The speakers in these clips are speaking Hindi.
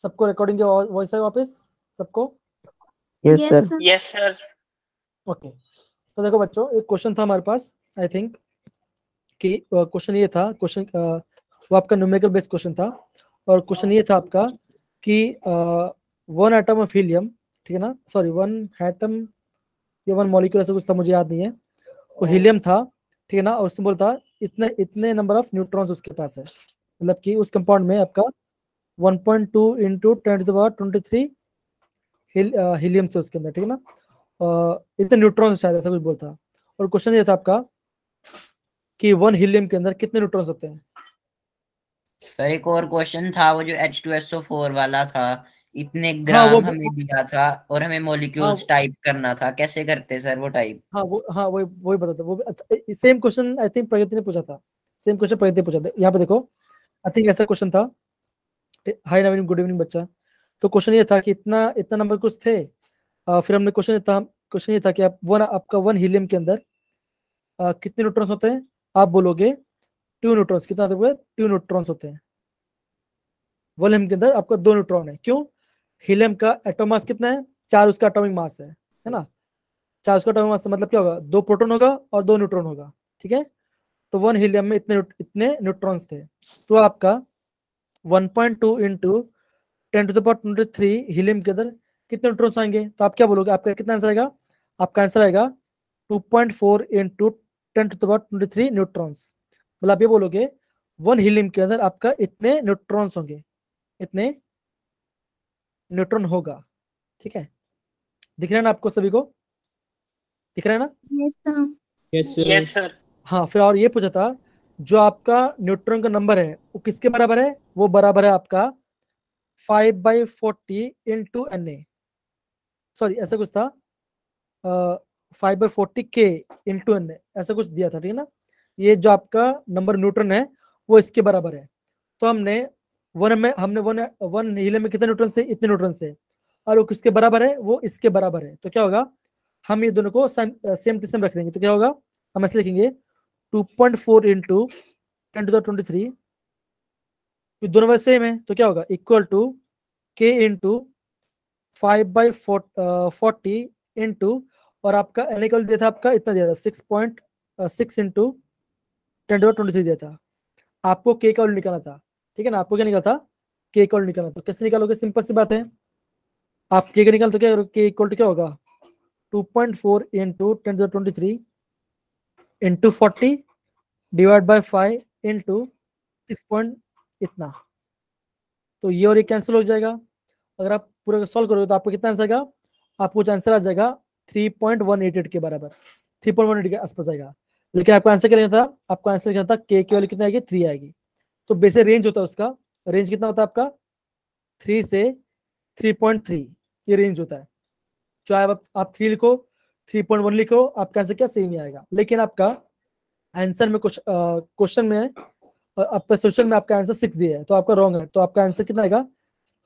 सबको रिकॉर्डिंग वॉइस है वापस सबको? Yes Yes, sir. sir. Yes sir. Okay, तो देखो बच्चों, एक क्वेश्चन था हमारे पास, आई थिंक कि क्वेश्चन ये था, क्वेश्चन वो आपका न्यूमेरिकल बेस्ड क्वेश्चन था, और क्वेश्चन ये था आपका कि 1 एटम ऑफ हीलियम, ठीक है ना, सॉरी 1 एटम या 1 मॉलिक्यूल, ऐसा कुछ था, मुझे याद नहीं है, वो हीलियम था, ठीक है ना, और उसमें बोलता इतने इतने नंबर ऑफ न्यूट्रॉन्स उसके पास है, मतलब कि उस कंपाउंड में आपका 1.2 इंटू 10⁻23 हीलियम से उसके अंदर, ठीक है ना, इतने न्यूट्रॉन्स शायद, ऐसा कुछ बोलता। और क्वेश्चन ये था आपका कि 1 हीलियम के अंदर कितने न्यूट्रॉन्स होते हैं? सर एक और क्वेश्चन था, वो जो H2SO4 वाला था, इतने हाँ ग्राम वो हमें दिया था और हमें हाँ मॉलिक्यूल्स टाइप करना था, कैसे करते सर वो टाइप? हाँ वही बताता, वो अच्छा सेम क्वेश्चन आई थिंक प्रगति ने पूछा था, सेम क्वेश्चन प्रगति ने पूछा था। यहाँ पे देखो, आई थिंक ऐसा क्वेश्चन था। हाय नवीन, गुड इवनिंग बच्चा। तो क्वेश्चन ये था कि इतना इतना नंबर कुछ थे, फिर हमने क्वेश्चन ये था कि आपका 1 हीलियम के अंदर कितने न्यूट्रॉन्स होते हैं? आप बोलोगे 2 न्यूट्रॉन्स। कितना होते हैं? 2 न्यूट्रॉन्स होते हैं। 1 हीलियम के अंदर आपका 2 न्यूट्रॉन है। क्यों? हीलियम का एटॉमिक मास कितना है? 4 उसका एटॉमिक मास है ना, 4 उसका एटॉमिक मास, मतलब क्या होगा, 2 प्रोटॉन होगा और 2 न्यूट्रॉन होगा, ठीक है। तो 1 हीलियम में इतने न्यूट्रॉन्स थे, तो आपका 1.2 इंटू 10⁻23 हीलियम के अंदर कितने न्यूट्रॉन्स आएंगे? तो आप क्या बोलोगे, आपका कितना आंसर आएगा? आपका आंसर आएगा 2.4 इंटू 10⁻23 न्यूट्रॉन्स। मतलब आप ये बोलोगे 1 हीलियम के अंदर आपका इतने न्यूट्रॉन्स होंगे, इतने न्यूट्रॉन होगा, ठीक है। दिख रहा है ना आपको सभी को? दिख रहा है ना? Yes, sir. Yes sir. Yes sir. हाँ, फिर और ये पूछा था जो आपका न्यूट्रॉन का नंबर है वो किसके बराबर है? वो बराबर है आपका 5/40 इंटू Na, सॉरी ऐसा कुछ था, 5/40 के इंटू Na, ऐसा कुछ दिया था, ठीक है ना। ये जो आपका नंबर न्यूट्रॉन है वो इसके बराबर है। तो हमने वन हीलियम में कितने न्यूट्रॉन थे? इतने न्यूट्रॉन थे, और वो किसके बराबर है? वो इसके बराबर है। तो क्या होगा, हम ये दोनों को सेम टू सेम रख देंगे। तो क्या होगा, हम ऐसे लिखेंगे 2.4 इंटू 10⁻23, दोनों में सेम है, तो क्या होगा, इक्वल टू के इंटू 5/40 इंटू, और आपका एन इक्वल दिया था, आपका इतना दिया था 6.6 इंटू 10⁻23 दिया था। आपको के का वैल्यू निकालना था, ठीक है ना। आपको क्या निकाला था? के का वैल्यू निकालना। तो कैसे निकालोगे? सिंपल सी बात है, आप के का निकाल तो क्या, के इक्वल टू क्या होगा, 2.4 into 10⁻23 into 40 divide by 5 into 6 point इतना, तो ये और ये कैंसिल हो जाएगा। अगर आप पूरा सॉल्व करोगे तो आपको कितना आंसर आएगा? आपको जो आंसर आ जाएगा 3.188 के बराबर, 3.188 के आसपास आएगा। लेकिन आपका आंसर क्या था? आपका आंसर क्या था? के की वैल्यू कितना आएगी? 3 आएगी। तो बेसिक रेंज होता है उसका, रेंज कितना होता है आपका? 3 से 3.3, ये रेंज होता है। चाहे आप 3 लिखो, 3.1 लिखो, आपका आंसर क्या सेम ही आएगा। लेकिन आपका आंसर में कुछ क्वेश्चन में आपका सोल्यूशन में आपका आंसर 6 दिया है, तो आपका रॉन्ग है। तो आपका आंसर कितना आएगा?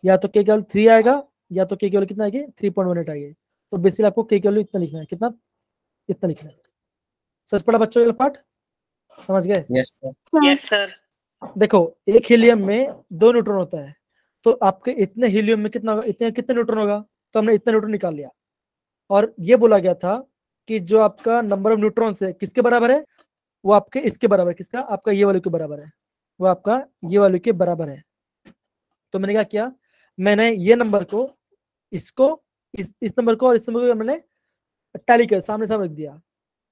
या तो के केवल 3 आएगा, या तो के केवल कितना आएगी? 3.18 आएगी। तो बेसिकली आपको के केवल इतना लिखना है। कितना? इतना लिखना है। सच पड़ा बच्चों ये पार्ट? समझ गए? Yes sir. Sir. Yes sir. देखो, एक हीलियम में 2 न्यूट्रॉन होता है, तो आपके इतने हीलियम में कितना होगा? इतने कितने न्यूट्रॉन होगा? तो हमने इतना न्यूट्रॉन निकाल लिया, और ये बोला गया था कि जो आपका नंबर ऑफ न्यूट्रॉन्स है किसके बराबर है? वो आपके इसके बराबर है। किसका? आपका ये वाले के बराबर है, वो आपका ये वाले के बराबर है। तो मैंने क्या किया, मैंने ये नंबर को, इसको, इस नंबर को और इस नंबर को मैंने टैली कर सामने सामने रख दिया,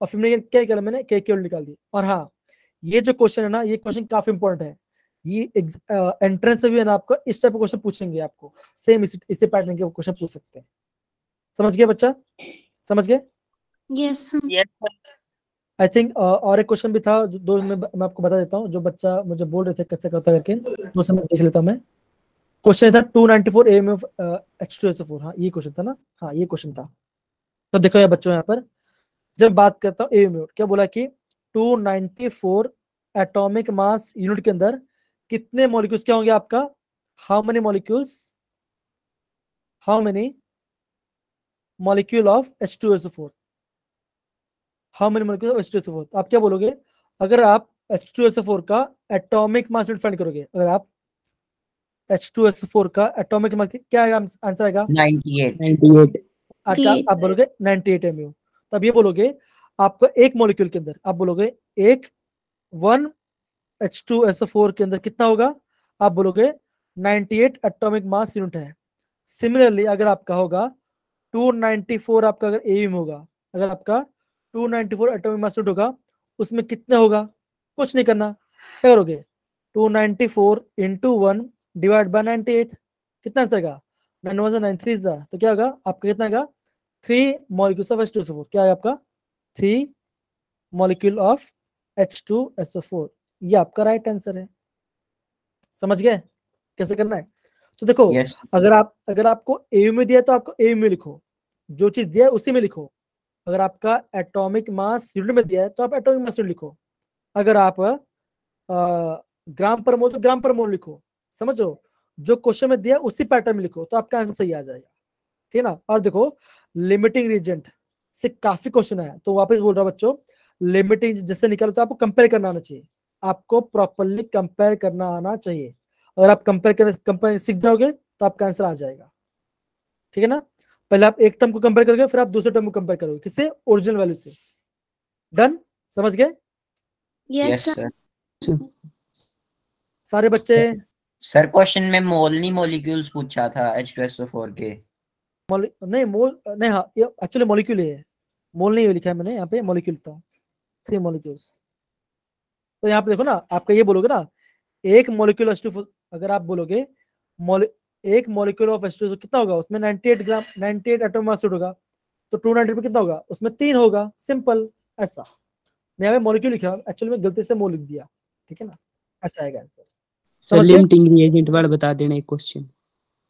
और फिर मैंने क्या किया, मैंने के केवल निकाल दी। और हाँ, ये जो क्वेश्चन है ना, ये क्वेश्चन काफी इंपॉर्टेंट है। ये एंट्रेंस से भी है ना, आपको इस टाइप का क्वेश्चन पूछेंगे, आपको सेम इसी पैटर्न के क्वेश्चन पूछ सकते हैं। समझ गए बच्चा? समझ गए? Yes, sir. Yes sir. I think और एक क्वेश्चन भी था, दो मैं आपको बता देता हूँ, जो बच्चा मुझे बोल रहे थे कैसे करता करके, तो समय देख लेता हूँ मैं। क्वेश्चन था 294 एम ऑफ H2SO4। हाँ ये क्वेश्चन था ना, हाँ ये क्वेश्चन था। तो देखो यार बच्चों, यहाँ पर जब बात करता हूँ एम, क्या बोला कि 294 एटॉमिक मास यूनिट के अंदर कितने मॉलिक्यूल्स क्या होंगे आपका? How many molecules, how many molecule of H2SO4, how many molecule of H2SO4। तो आप क्या बोलोगे, अगर आप H2SO4 का एटॉमिक मास यूनिट फाइंड करोगे, अगर आप H2SO4 का एटॉमिक मास क्या आएगा, आंसर आएगा 98। आप बोलोगे 98 mu। तब ये बोलोगे आपका एक मॉलिक्यूल के अंदर, आप बोलोगे एक 1 H2SO4 के अंदर कितना होगा, आप बोलोगे 98 एटॉमिक मास यूनिट है। सिमिलरली अगर आपका होगा 294 आपका अगर एम होगा, अगर आपका 294 एटॉमिक मास यूनिट होगा, उसमें कितने होगा, कुछ नहीं करना, क्या करोगे 294 इंटू 1 डिवाइड बाय 98, कितना आएगा 9 1 9 3 तो क्या होगा आपका, कितना आएगा 3 मॉलिक्यूल्स ऑफ H2SO4, क्या है आपका 3 मॉलिक्यूल ऑफ H2SO4, ये आपका राइट आंसर है। समझ गए कैसे करना है? तो देखो यस अगर आपको एयू में दिया है तो आपको एयू में लिखो, जो चीज दिया है उसी में लिखो। अगर आपका एटॉमिक मास यूनिट में दिया है तो आप एटॉमिक मास यूनिट लिखो। अगर आप ग्राम पर मोल तो ग्राम पर मोल लिखो। समझो, जो क्वेश्चन में दिया है उसी पैटर्न में लिखो तो आपका आंसर सही आ जाएगा, ठीक है ना। और देखो लिमिटिंग रीजेंट से काफी क्वेश्चन है, तो वापस बोल रहा हूं बच्चों, लिमिटिंग जिससे निकालो तो आपको कंपेयर करना आना चाहिए, आपको प्रॉपरली कंपेयर करना आना चाहिए। अगर आप कंपेयर सीख जाओगे तो आपका आंसर आ जाएगा, ठीक है ना। पहले आप एक टर्म को कंपेयर करोगे, फिर आप दूसरे टर्म को कंपेयर करोगे, किससे, ओरिजिनल वैल्यू से। डन, समझ गए यस सर। सारे बच्चे? सर क्वेश्चन में मोल नहीं मॉलिक्यूल्स पूछा था H2SO4 के। नहीं मोल नहीं, हाँ ये एक्चुअली मॉलिक्यूल है, मोल नहीं लिखा है मैंने यहाँ पे, मॉलिक्यूल था 3 मॉलिक्यूल्स। तो यहाँ पे देखो ना, आपका ये बोलोगे ना एक मॉलिक्यूल H2, अगर आप बोलोगे एक मॉलिक्यूल ऑफ H2 कितना होगा, उसमें 98 ग्राम 98 एटॉमिक मास होगा, तो 290 पे कितना होगा, उसमें 3 होगा, सिंपल ऐसा। मैं यहाँ पे मॉलिक्यूल लिखा, एक्चुअली मैं गलती से मोल लिख दिया, ठीक है ना, ऐसा आएगा आंसर। सर लिमिटिंग रिएजेंट वाला बता देना एक क्वेश्चन।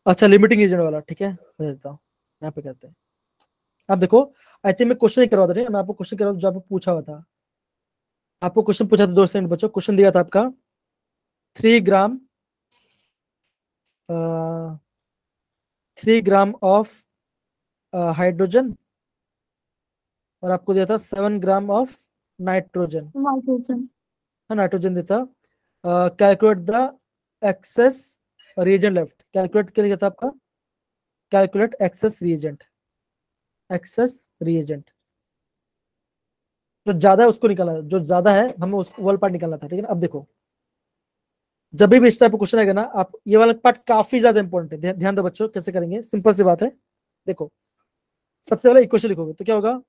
अच्छा लिमिटिंग एजेंट वाला, ठीक है बता देता हूँ, यहाँ पे करते हैं। अब देखो आई थिंक मैं क्वेश्चन नहीं करवा था, मैं आपको क्वेश्चन करवा जो आपको पूछा हुआ था, आपको क्वेश्चन पूछा था 2 सेकंड बच्चों, क्वेश्चन दिया था आपका 3 ग्राम 3 ग्राम ऑफ हाइड्रोजन और आपको दिया था 7 ग्राम ऑफ नाइट्रोजन, नाइट्रोजन देता, calculate the access reagent left, calculate के लिए था आपका, calculate access reagent, access reagent जो ज्यादा है उसको निकालना, जो ज्यादा है हमें उस वाला पार्ट निकालना था, ठीक है ना। अब देखो जब भी इस टाइप का क्वेश्चन आएगा ना, आप ये वाला पार्ट काफी ज्यादा इंपॉर्टेंट है, ध्यान दो बच्चों कैसे करेंगे, सिंपल सी बात है। देखो सबसे पहले इक्वेशन लिखोगे तो क्या होगा,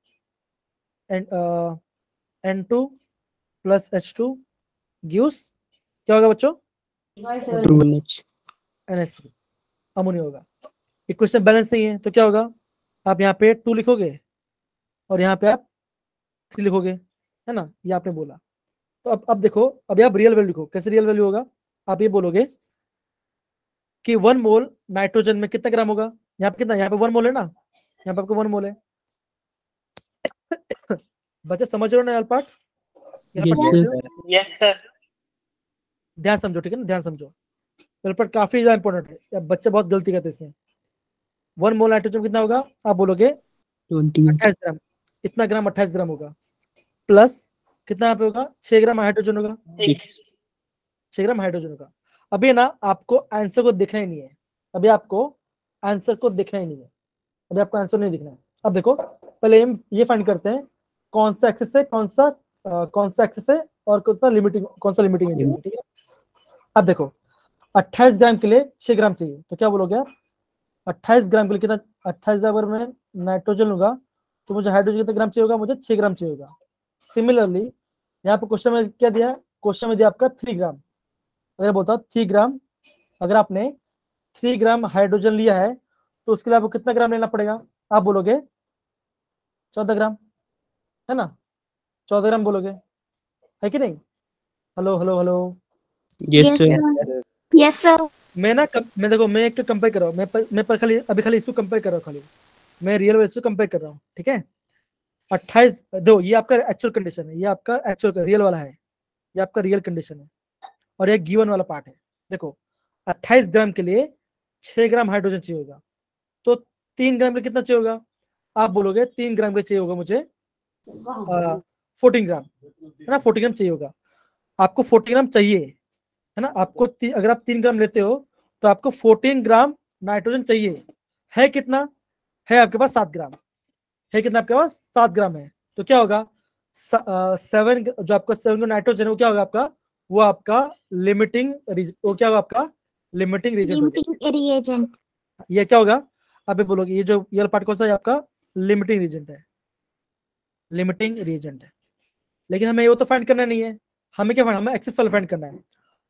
N2 प्लस H2 गिव्स क्या होगा बच्चों, NH3 अमोनिया होगा। इक्वेशन बैलेंस नहीं है तो क्या होगा, आप यहाँ पे 2 लिखोगे और यहाँ पे आप 3 लिखोगे, है ना, ये आपने बोला। तो अब देखो, अब आप रियल वैल्यू लिखो, कैसे रियल वैल्यू होगा, आप ये बोलोगे कि 1 मोल नाइट्रोजन में कितना ग्राम होगा, यहाँ पे कितना, यहाँ पे 1 मोल है ना, यहाँ पे आपको 1 मोल है। बच्चे समझ रहे हो ना यार पार्ट, यस सर। ध्यान समझो, ठीक है ना, ध्यान समझो, पार्ट काफी ज्यादा इंपॉर्टेंट है, बच्चे बहुत गलती करते हैं इसमें। 1 मोल नाइट्रोजन कितना होगा, आप बोलोगे 28 ग्राम, इतना ग्राम 28 ग्राम होगा, प्लस कितना यहाँ पे होगा 6 ग्राम हाइड्रोजन होगा, 6 ग्राम हाइड्रोजन होगा। अभी ना आपको आंसर को देखना ही नहीं है, अभी आपको आंसर को देखना ही नहीं है, अभी आपको आंसर नहीं दिखना है। अब देखो पहले हम ये फाइंड करते हैं कौन सा एक्सेस है, कौन सा एक्सेस है और कौन सा लिमिटिंग है, ठीक है। अब देखो 28 ग्राम के लिए 6 ग्राम चाहिए, तो क्या बोलोगे आप, 28 ग्राम के लिए कितना, 28 ग्राम में नाइट्रोजन लूंगा तो मुझे हाइड्रोजन कितना ग्राम चाहिए होगा, मुझे 6 ग्राम चाहिए होगा। सिमिलरली यहाँ पे क्वेश्चन में क्या दिया, क्वेश्चन में दिया आपका 3 ग्राम, अगर बोलता 3 ग्राम, अगर आपने 3 ग्राम हाइड्रोजन लिया है तो उसके लिए आपको कितना ग्राम लेना पड़ेगा, आप बोलोगे 14 ग्राम, है ना, 14 ग्राम बोलोगे, है कि नहीं। Hello hello hello, yes sir. मैं देखो मैं एक कंपेयर कर रहा हूँ, मैं पर खाली अभी खाली इसको कंपेयर कर रहा हूँ, खाली मैं रियल वैल्यू से कंपेयर कर रहा हूँ, ठीक है। 28 दो, ये आपका एक्चुअल कंडीशन है, ये आपका एक्चुअल रियल वाला है, ये आपका रियल कंडीशन है, और ये गिवन वाला पार्ट है। देखो 28 ग्राम के लिए 6 ग्राम हाइड्रोजन चाहिए होगा, तो 3 ग्राम के कितना चाहिए होगा, आप बोलोगे 3 ग्राम के चाहिए होगा मुझे 14 ग्राम, है ना, 14 ग्राम चाहिए होगा, आपको 14 ग्राम चाहिए, है ना, आपको अगर आप 3 ग्राम लेते हो तो आपको 14 ग्राम नाइट्रोजन चाहिए। है कितना? है आपके पास 7 ग्राम। है कितना आपके पास? 7 ग्राम है। तो क्या होगा? 7 जो आपका 7 नाइट्रोजन है वो क्या होगा आपका? वो आपका लिमिटिंग वो क्या होगा आपका? लिमिटिंग रीजन होगा। Limiting reagent. ये क्या होगा? अभी बोलोगे ये जो ये पार्ट कौन सा है आपका? लिमिटिंग रीजेंट है। लिमिटिंग रीजेंट है। लेकिन हमें वो तो फाइंड करना नहीं है, हमें क्या फाइंड, हमें एक्सेस वाला फाइंड करना है।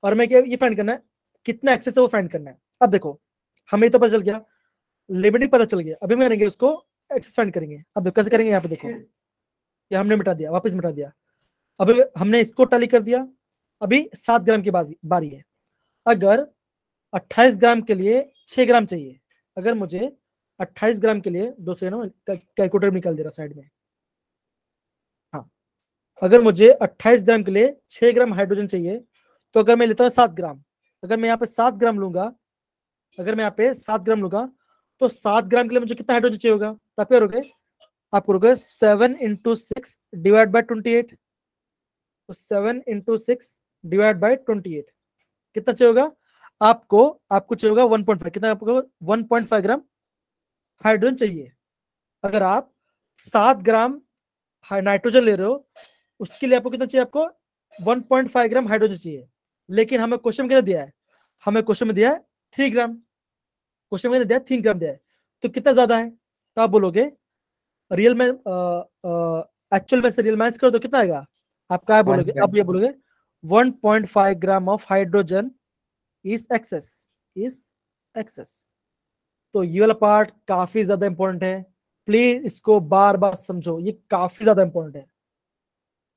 और हमें क्या ये फाइंड करना है, कितना एक्सेस है वो फाइंड करना है। अब देखो हमें तो पता चल गया, लिमिटिंग पता चल गया, अभी हम करेंगे उसको एक्सेस फाइंड करेंगे। अब देखो कैसे करेंगे, यहाँ पे देखो ये हमने मिटा दिया, वापस मिटा दिया। अभी हमने इसको टैली कर दिया। अभी 7 ग्राम की बारी है। अगर 28 ग्राम के लिए 6 ग्राम चाहिए, अगर मुझे 28 ग्राम के लिए, 2 सेकंड कैलकुलेटर निकाल दे रहा साइड में। हाँ, अगर मुझे 28 ग्राम के लिए 6 ग्राम हाइड्रोजन चाहिए, तो अगर मैं लेता हूँ 7 ग्राम, अगर मैं यहाँ पे 7 ग्राम लूंगा, अगर मैं यहाँ पे 7 ग्राम लूंगा, तो 7 ग्राम के लिए मुझे कितना हाइड्रोजन चाहिए होगा? तो आप क्या करोगे? आप करोगे 7 × 6 डिवाइड बाई 28। तो 7 × 6 डिवाइड बाई 28 कितना चाहिए होगा आपको? आपको चाहिए होगा 1.5। कितना आपको? 1.5 ग्राम हाइड्रोजन चाहिए। अगर आप 7 ग्राम नाइट्रोजन ले रहे हो, उसके लिए आपको कितना चाहिए? आपको 1.5 ग्राम हाइड्रोजन चाहिए। लेकिन हमें क्वेश्चन में कितना दिया है? हमें क्वेश्चन में दिया है 3 ग्राम। क्वेश्चन में दिया है 3 ग्राम दिया है, तो कितना ज्यादा है? तो आप बोलोगे रियल में एक्चुअल में से रियल माइनस कर दो, कितना आएगा आपका? आप बोलोगे, अब ये बोलोगे 1.5 gram of hydrogen is excess. तो ये वाला पार्ट काफी ज्यादा इंपॉर्टेंट है, प्लीज इसको बार बार समझो, ये काफी ज्यादा इंपॉर्टेंट है।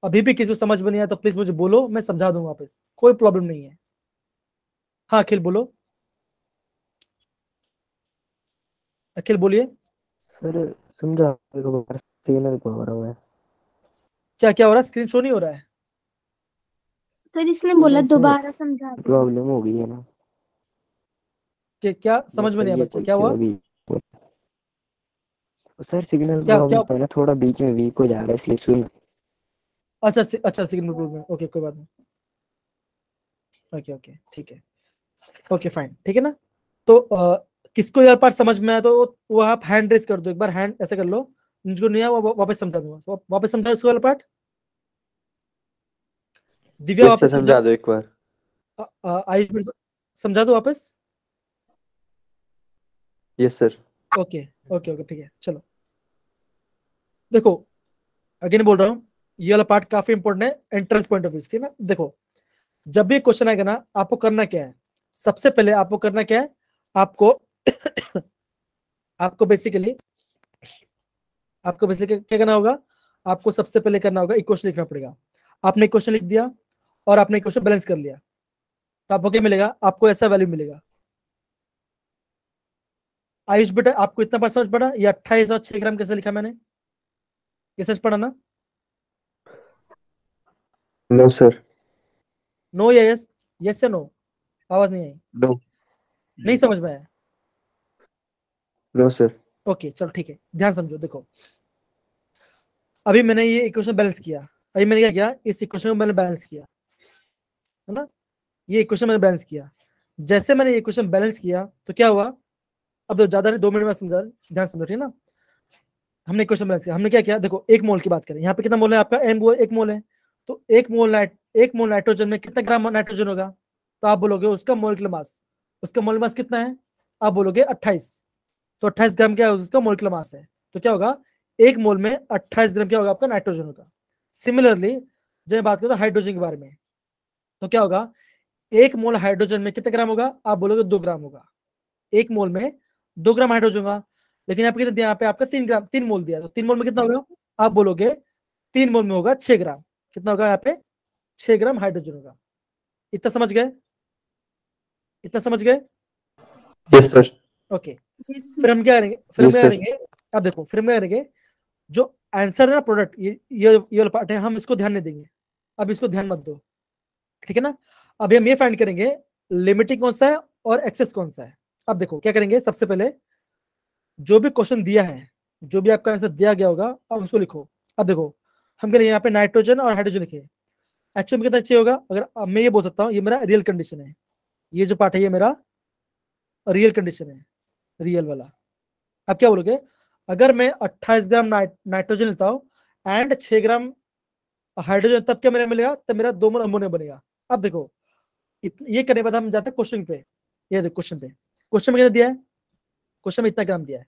अभी भी किसी को समझ में नहीं आया तो प्लीज मुझे बोलो, मैं समझा दूंगा वापस, कोई प्रॉब्लम नहीं है। हाँ अखिल बोलो, अखिल बोलिए। सर समझा सिग्नल को हो रहा है। क्या हो रहा है? स्क्रीन शो नहीं हो रहा है? सर इसने बोला दोबारा समझा दो। प्रॉब्लम हो गई है ना, कि क्या समझ में नहीं आया बच्चे, क्या हुआ? सर सिग्नल क्या प्रॉब्लम है ना, थोड़ा बीच में वीक हो जा रहा है इसलिए सुन। अच्छा सिग्नल प्रॉब्लम, ओके कोई बात नहीं, ओके ठीक है, ओके फाइन, ठीक है ना। तो किसको यार पार्ट समझ में आया तो वो आप हैंड रेस कर दो, एक बार हैंड ऐसे कर लो, जिसको नहीं आया वो वापस समझा दूंगा, वापस समझा इसको वाला पार्ट। दिव्या वापस समझा दो एक बार। आयुष समझा दो वापस। Yes sir. ओके ठीक है, चलो देखो अगेन बोल रहा हूँ, ये वाला पार्ट काफी इंपॉर्टेंट है एंट्रेंस पॉइंट ऑफ व्यू, ठीक है ना। देखो जब भी क्वेश्चन आएगा ना, आपको करना क्या है? सबसे पहले आपको करना क्या है? आपको बेसिकली क्या करना होगा? आपको सबसे पहले करना होगा इक्वेशन लिखना पड़ेगा। आपने इक्वेशन लिख दिया और आपने इक्वेशन बैलेंस कर लिया, तो आपको क्या मिलेगा? आपको ऐसा वैल्यू मिलेगा। आयुष बेटा आपको इतना बार समझ पड़ा? ये 28 और 6 ग्राम कैसे लिखा मैंने? ये सच पढ़ा ना? No sir. नो या यस? यस या नो? आवाज नहीं आई। नो। नहीं समझ में आया? No sir. ओके चलो ठीक है, ध्यान समझो। देखो अभी मैंने ये इक्वेशन बैलेंस किया, अभी मैंने क्या किया? इस इक्वेशन को मैंने बैलेंस किया, है ना। ये इक्वेशन मैंने बैलेंस किया। जैसे मैंने ये इक्वेशन बैलेंस किया तो क्या हुआ? अब तो ज्यादा नहीं, 2 मिनट में समझा, ध्यान समझो, ठीक है ना। हमने इक्वेशन बैलेंस किया, हमने क्या किया? देखो 1 मोल की बात करें, यहाँ पे कितना मोल है आपका? 1 मोल है। तो 1 मोल नाइट्रोजन में कितना ग्राम नाइट्रोजन होगा? तो आप बोलोगे उसका मोलिकुलर मास, उसका मोलिकुलर मास कितना है? आप बोलोगे 28। तो 28 ग्राम क्या है उसका मोलिकुलर मास है। तो क्या होगा? 1 मोल में 28 ग्राम क्या होगा आपका? नाइट्रोजन होगा। सिमिलरली जब मैं बात करता हूँ हाइड्रोजन के बारे में, तो क्या होगा? 1 मोल हाइड्रोजन में कितना ग्राम होगा? आप बोलोगे 2 ग्राम होगा। 1 मोल में 2 ग्राम हाइड्रोजन होगा। लेकिन यहाँ पे कितना दिया? यहाँ पे आपका 3 ग्राम, 3 मोल दिया, तो 3 मोल में कितना होगा? आप बोलोगे 3 मोल में होगा 6 ग्राम। कितना होगा यहाँ पे? 6 ग्राम हाइड्रोजन होगा। इतना समझ गए? इतना समझ गए? Yes sir. ओके फिर हम क्या करेंगे? अब देखो फिर हम क्या करेंगे? जो आंसर है ना प्रोडक्ट, ये वाला पार्ट है, हम इसको ध्यान नहीं देंगे। अब इसको ध्यान मत दो, ठीक है ना। अभी हम ये फाइंड करेंगे लिमिटिंग कौन सा है और एक्सेस कौन सा है। अब देखो क्या करेंगे, सबसे पहले जो भी क्वेश्चन दिया है, जो भी आपका आंसर दिया गया होगा, अब उसको लिखो। अब देखो हम करेंगे यहाँ पे नाइट्रोजन और हाइड्रोजन लिखे, एक्चुअल में कितना चाहिए होगा? अगर अब मैं ये बोल सकता हूँ, ये मेरा रियल कंडीशन है, ये जो पार्ट है ये मेरा रियल कंडीशन है, रियल वाला। अब क्या बोलोगे, अगर मैं 28 ग्राम नाइट्रोजन लेता हूँ एंड 6 ग्राम हाइड्रोजन, तब क्या मेरा मिलेगा, तब मेरा 2 मोल अमोनिया बनेगा। अब देखो ये करने के बाद हम जाते हैं क्वेश्चन पे। ये देखो क्वेश्चन पे, क्वेश्चन में क्या दिया है, क्वेश्चन में इतना ग्राम दिया है।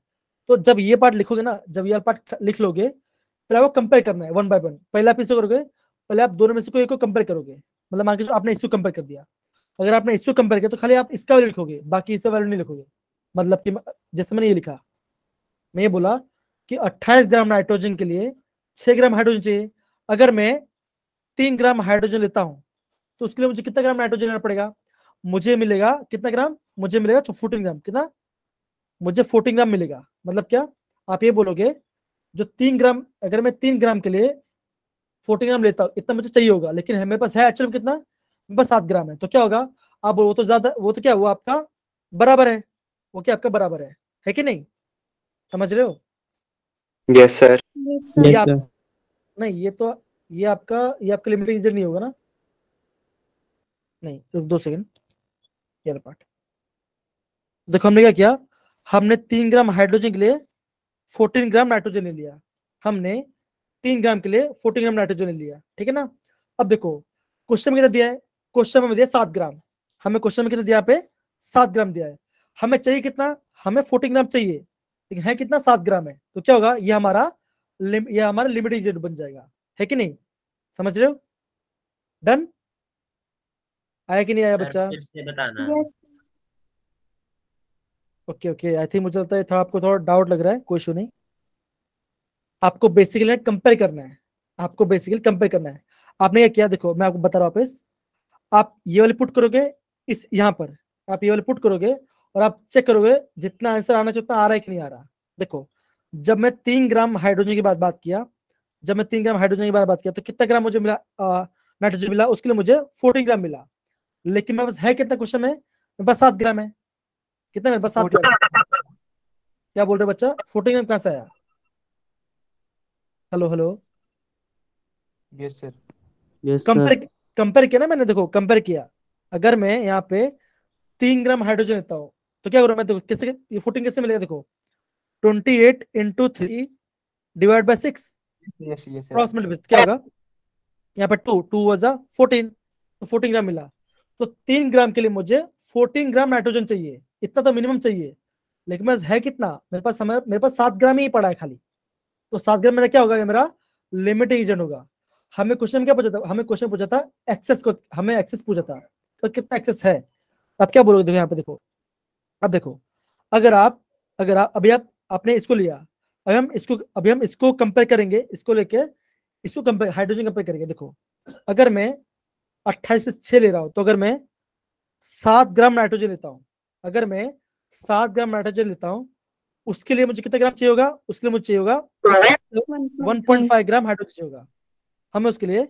तो जब ये पार्ट लिखोगे ना, जब ये पार्ट लिख लोगे, फिर आपको कंपेयर करना है 1 बाय 1। पहले आप इसको करोगे, पहले आप दोनों में से कोई एक को कंपेयर करोगे। मतलब मान के आपने इसको कंपेयर कर दिया, अगर आपने इसको कंपेयर किया तो खाली आप इसका वैल्यू लिखोगे, बाकी इसका वैल्यू नहीं लिखोगे। मतलब कि जैसे मैंने ये लिखा, मैं ये बोला कि 28 ग्राम नाइट्रोजन के लिए 6 ग्राम हाइड्रोजन चाहिए। अगर मैं 3 ग्राम हाइड्रोजन लेता हूं तो उसके लिए मुझे कितना ग्राम नाइट्रोजन लेना पड़ेगा, मुझे मिलेगा कितना ग्राम, मुझे मिलेगा 14 ग्राम। कितना, मुझे 14 ग्राम मिलेगा। मतलब क्या, आप ये बोलोगे जो 3 ग्राम, अगर मैं 3 ग्राम के लिए 14 ग्राम लेता हूँ, इतना मुझे चाहिए होगा, लेकिन मेरे पास है एक्चुअल में कितना, मेरे पास 7 ग्राम है। तो क्या होगा, अब वो तो ज्यादा, वो तो क्या, वो आपका बराबर है, वो क्या आपका बराबर है कि नहीं, समझ रहे हो? Yes sir. ये Yes, आप, sir. नहीं ये तो ये आपका लिमिटिंग एजेंट नहीं होगा ना, नहीं तो 2 सेकंड, ये पार्ट देखो। हमने क्या किया, हमने 3 ग्राम हाइड्रोजन के लिए 14 ग्राम नाइट्रोजन ले लिया। हमने 3 ग्राम के लिए 14 ग्राम नाइट्रोजन ले लिया, ठीक है ना। अब देखो क्वेश्चन में कितना दिया है, क्वेश्चन में दिया 7 ग्राम। हमें क्वेश्चन में कितना दिया, यहाँ पे 7 ग्राम दिया है। हमें चाहिए कितना, हमें 14 ग्राम चाहिए, लेकिन है कितना, 7 ग्राम है। तो क्या होगा, ये हमारा लिमिट एजेंट बन जाएगा, है कि नहीं, समझ रहे हो? डन, आया कि नहीं आया सर बच्चा? फिर से बताना। ओके, आई थिंक मुझे लगता है था आपको थोड़ा डाउट लग रहा है, कोई इशू नहीं। आपको बेसिकली कंपेयर करना है, आपको बेसिकली कंपेयर करना है। आपने क्या किया, देखो मैं आपको बता रहा हूँ वापस। आप ये वाले पुट करोगे इस यहाँ पर, आप ये वाले पुट करोगे और आप चेक करोगे जितना आंसर आना चाहिए उतना आ रहा है कि नहीं आ रहा। देखो जब मैं 3 ग्राम हाइड्रोजन की बात किया, जब मैं 3 ग्राम हाइड्रोजन की बात किया तो कितना ग्राम मुझे मिला, नाइट्रोजन मिला, उसके लिए मुझे 14 ग्राम मिला। लेकिन मेरे पास है कितना, क्वेश्चन में मेरे पास 7 ग्राम है। कितना, मेरे पास 7 ग्राम है। क्या बोल रहे बच्चा, 14 ग्राम कहां से आया? Hello hello, yes sir. Yes, sir. Compare किया ना मैंने, देखो कंपेयर किया। अगर मैं यहाँ पे 3 ग्राम हाइड्रोजन लेता हूँ तो क्या करूँ मैं, देखो कैसे, ये 14 कैसे मिलेगा, देखो 28 into 3 divide by 6, yes yes sir. Cross multiply क्या होगा, यहाँ पे 2 वजा 14, तो 14 ग्राम मिला। तो 3 ग्राम के लिए मुझे 14 ग्राम नाइट्रोजन चाहिए, इतना तो मिनिमम चाहिए। लेकिन मेरे है कितना, मेरे पास 7 ग्राम ही पड़ा है खाली। तो 7 ग्राम मेरा क्या होगा, ये मेरा लिमिटिंग एजेंट होगा। हमें क्वेश्चन में क्या पूछा था, हमें क्वेश्चन पूछा था एक्सेस को, हमें एक्सेस पूछा था, तो कितना एक्सेस है। अब क्या बोलोगे, देखो यहाँ पे देखो, अब देखो अगर आप अभी आपने इसको लिया, अभी हम इसको कंपेयर करेंगे, इसको लेके इसको कंपेयर, हाइड्रोजन कंपेयर करेंगे। देखो अगर मैं 28 से 6 ले रहा हूं, तो अगर मैं 7 ग्राम नाइट्रोजन लेता हूं, अगर मैं 7 ग्राम नाइट्रोजन लेता हूं, उसके लिए मुझे कितना ग्राम चाहिए होगा, उसके लिए मुझे चाहिए होगा 1.5 ग्राम हाइड्रोजन चाहिए होगा। हमें उसके लिए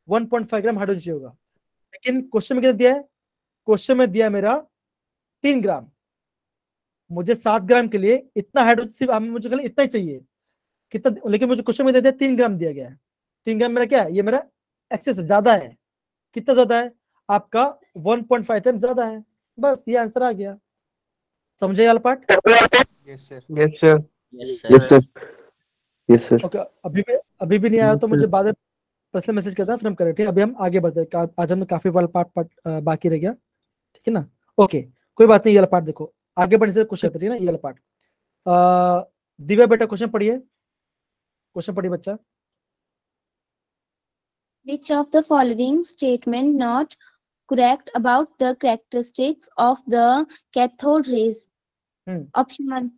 1.5 ग्राम हाइड्रोजन चाहिए होगा। लेकिन क्वेश्चन में कितना दिया है, क्वेश्चन में दिया है मेरा 3 ग्राम। मुझे 7 ग्राम के लिए इतना हाइड्रोजन, सिर्फ मुझे खाली इतना ही चाहिए, कितना, लेकिन मुझे क्वेश्चन में दे दिया 3 ग्राम दिया गया है। 3 ग्राम मेरा क्या है, ये मेरा एक्सेस ज्यादा है। कितना ज्यादा है, आपका 1.5 टाइम ज्यादा है। बस ये आंसर आ गया, समझे वाला part? Yes sir. Yes sir. Yes yes sir. Sir. Yes sir. Okay, अभी भी नहीं आया तो Yes, मुझे sir. बाद में पर्सनल मैसेज करता, फिर हम करें, ठीक है? अभी हम आगे बढ़ते हैं, आज हमने काफी वाला पार्ट बाकी रह गया, ठीक है ना। ओके कोई बात नहीं, ये वाला पार्ट देखो, आगे बढ़ने से क्वेश्चन है ना, ये वाला पार्ट। दिव्या बेटा क्वेश्चन पढ़िए, क्वेश्चन पढ़िए बच्चा। Which of the following statement not correct about the characteristics of the cathode rays? Option 1.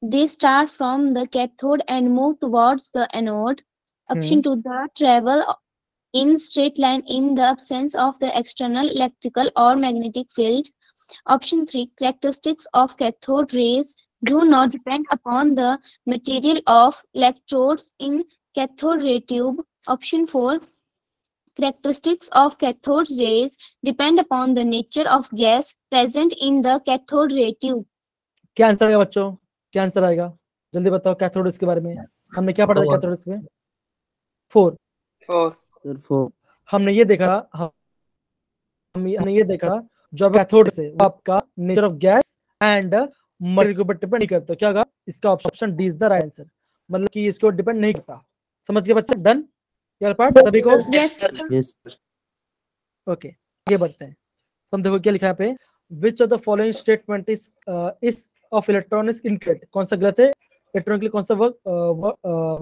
They start from the cathode and move towards the anode. Option 2. They travel in straight line in the absence of the external electrical or magnetic field. Option 3. Characteristics of cathode rays do not depend upon the material of electrodes in cathode ray tube. Option 4. Characteristics of cathode rays depend upon the nature of gas present in the cathode ray tube. क्या आंसर आएगा बच्चों, क्या आंसर आएगा, जल्दी बताओ। कैथोड रेज के बारे में हमने क्या पढ़ा था, कैथोड रेज में 4। Sir, 4. हमने ये देखा, हमने ये देखा जो कैथोड से वो आपका nature of gas and material के ऊपर डिपेंड नहीं करता। क्या होगा इसका option D is the right answer, मतलब कि इसको डिपेंड नहीं करता। समझ गए बच्चे? डन यार पार्ट सभी को? Yes. Yes. ओके आगे बढ़ते हैं। तो हम देखो क्या लिखा है पे, which of the following statement is of electron is incorrect. कौन सा गलत है इलेक्ट्रॉन के लिए, कौन सा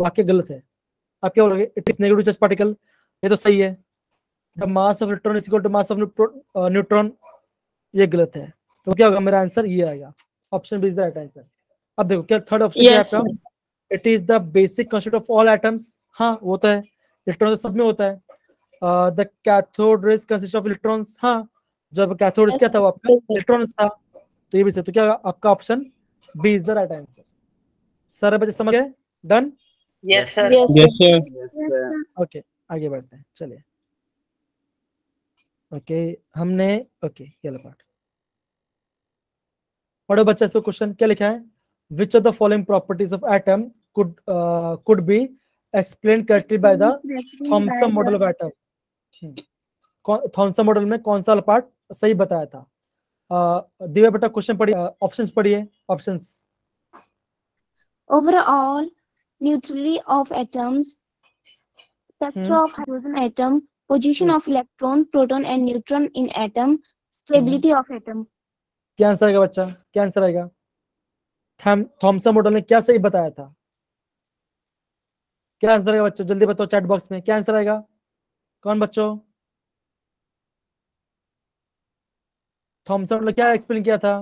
वाक्य गलत है? आप क्या बोलोगे? It is negative charge particle, ये तो सही है। The mass of electron is equal to mass of neutron, ये गलत है। तो क्या होगा मेरा आंसर? ये आएगा, option B is the right answer. अब देखो क्या थर्ड ऑप्शन क्या है आपका? It is the basic constituent of all atoms. हाँ वो तो है, इलेक्ट्रॉन तो सब में होता है। The cathode rays consist of electrons, हाँ जब कैथोड रेज क्या था वो आपका इलेक्ट्रॉन्स था, तो ये भी सही। तो क्या आपका option B is the right answer. सारे बच्चे समझ गए? Done? Yes, sir. Yes, sir. Okay आगे बढ़ते हैं, चलिए। ओके हमने ओके ये पार्ट पढ़ो बच्चा। इसको क्वेश्चन क्या लिखा है? Which of the following properties of atom could be explain correctly by the Thompson model of atom. Thompson model में कौन सा पार्ट सही बताया था? दिव्या बेटा क्वेश्चन पढ़िए, ऑप्शंस पढ़िए, options. Overall neutrality of atoms, spectra of hydrogen atom, position of electron, proton and neutron in atom, stability of atom. क्या आंसर आएगा बच्चा? क्या आंसर आएगा? थॉमसन मॉडल ने क्या सही बताया था? क्या आंसर आएगा बच्चों? जल्दी बताओ चैट बॉक्स में, क्या आंसर आएगा? कौन बच्चों? थॉमसन मॉडल क्या एक्सप्लेन किया था?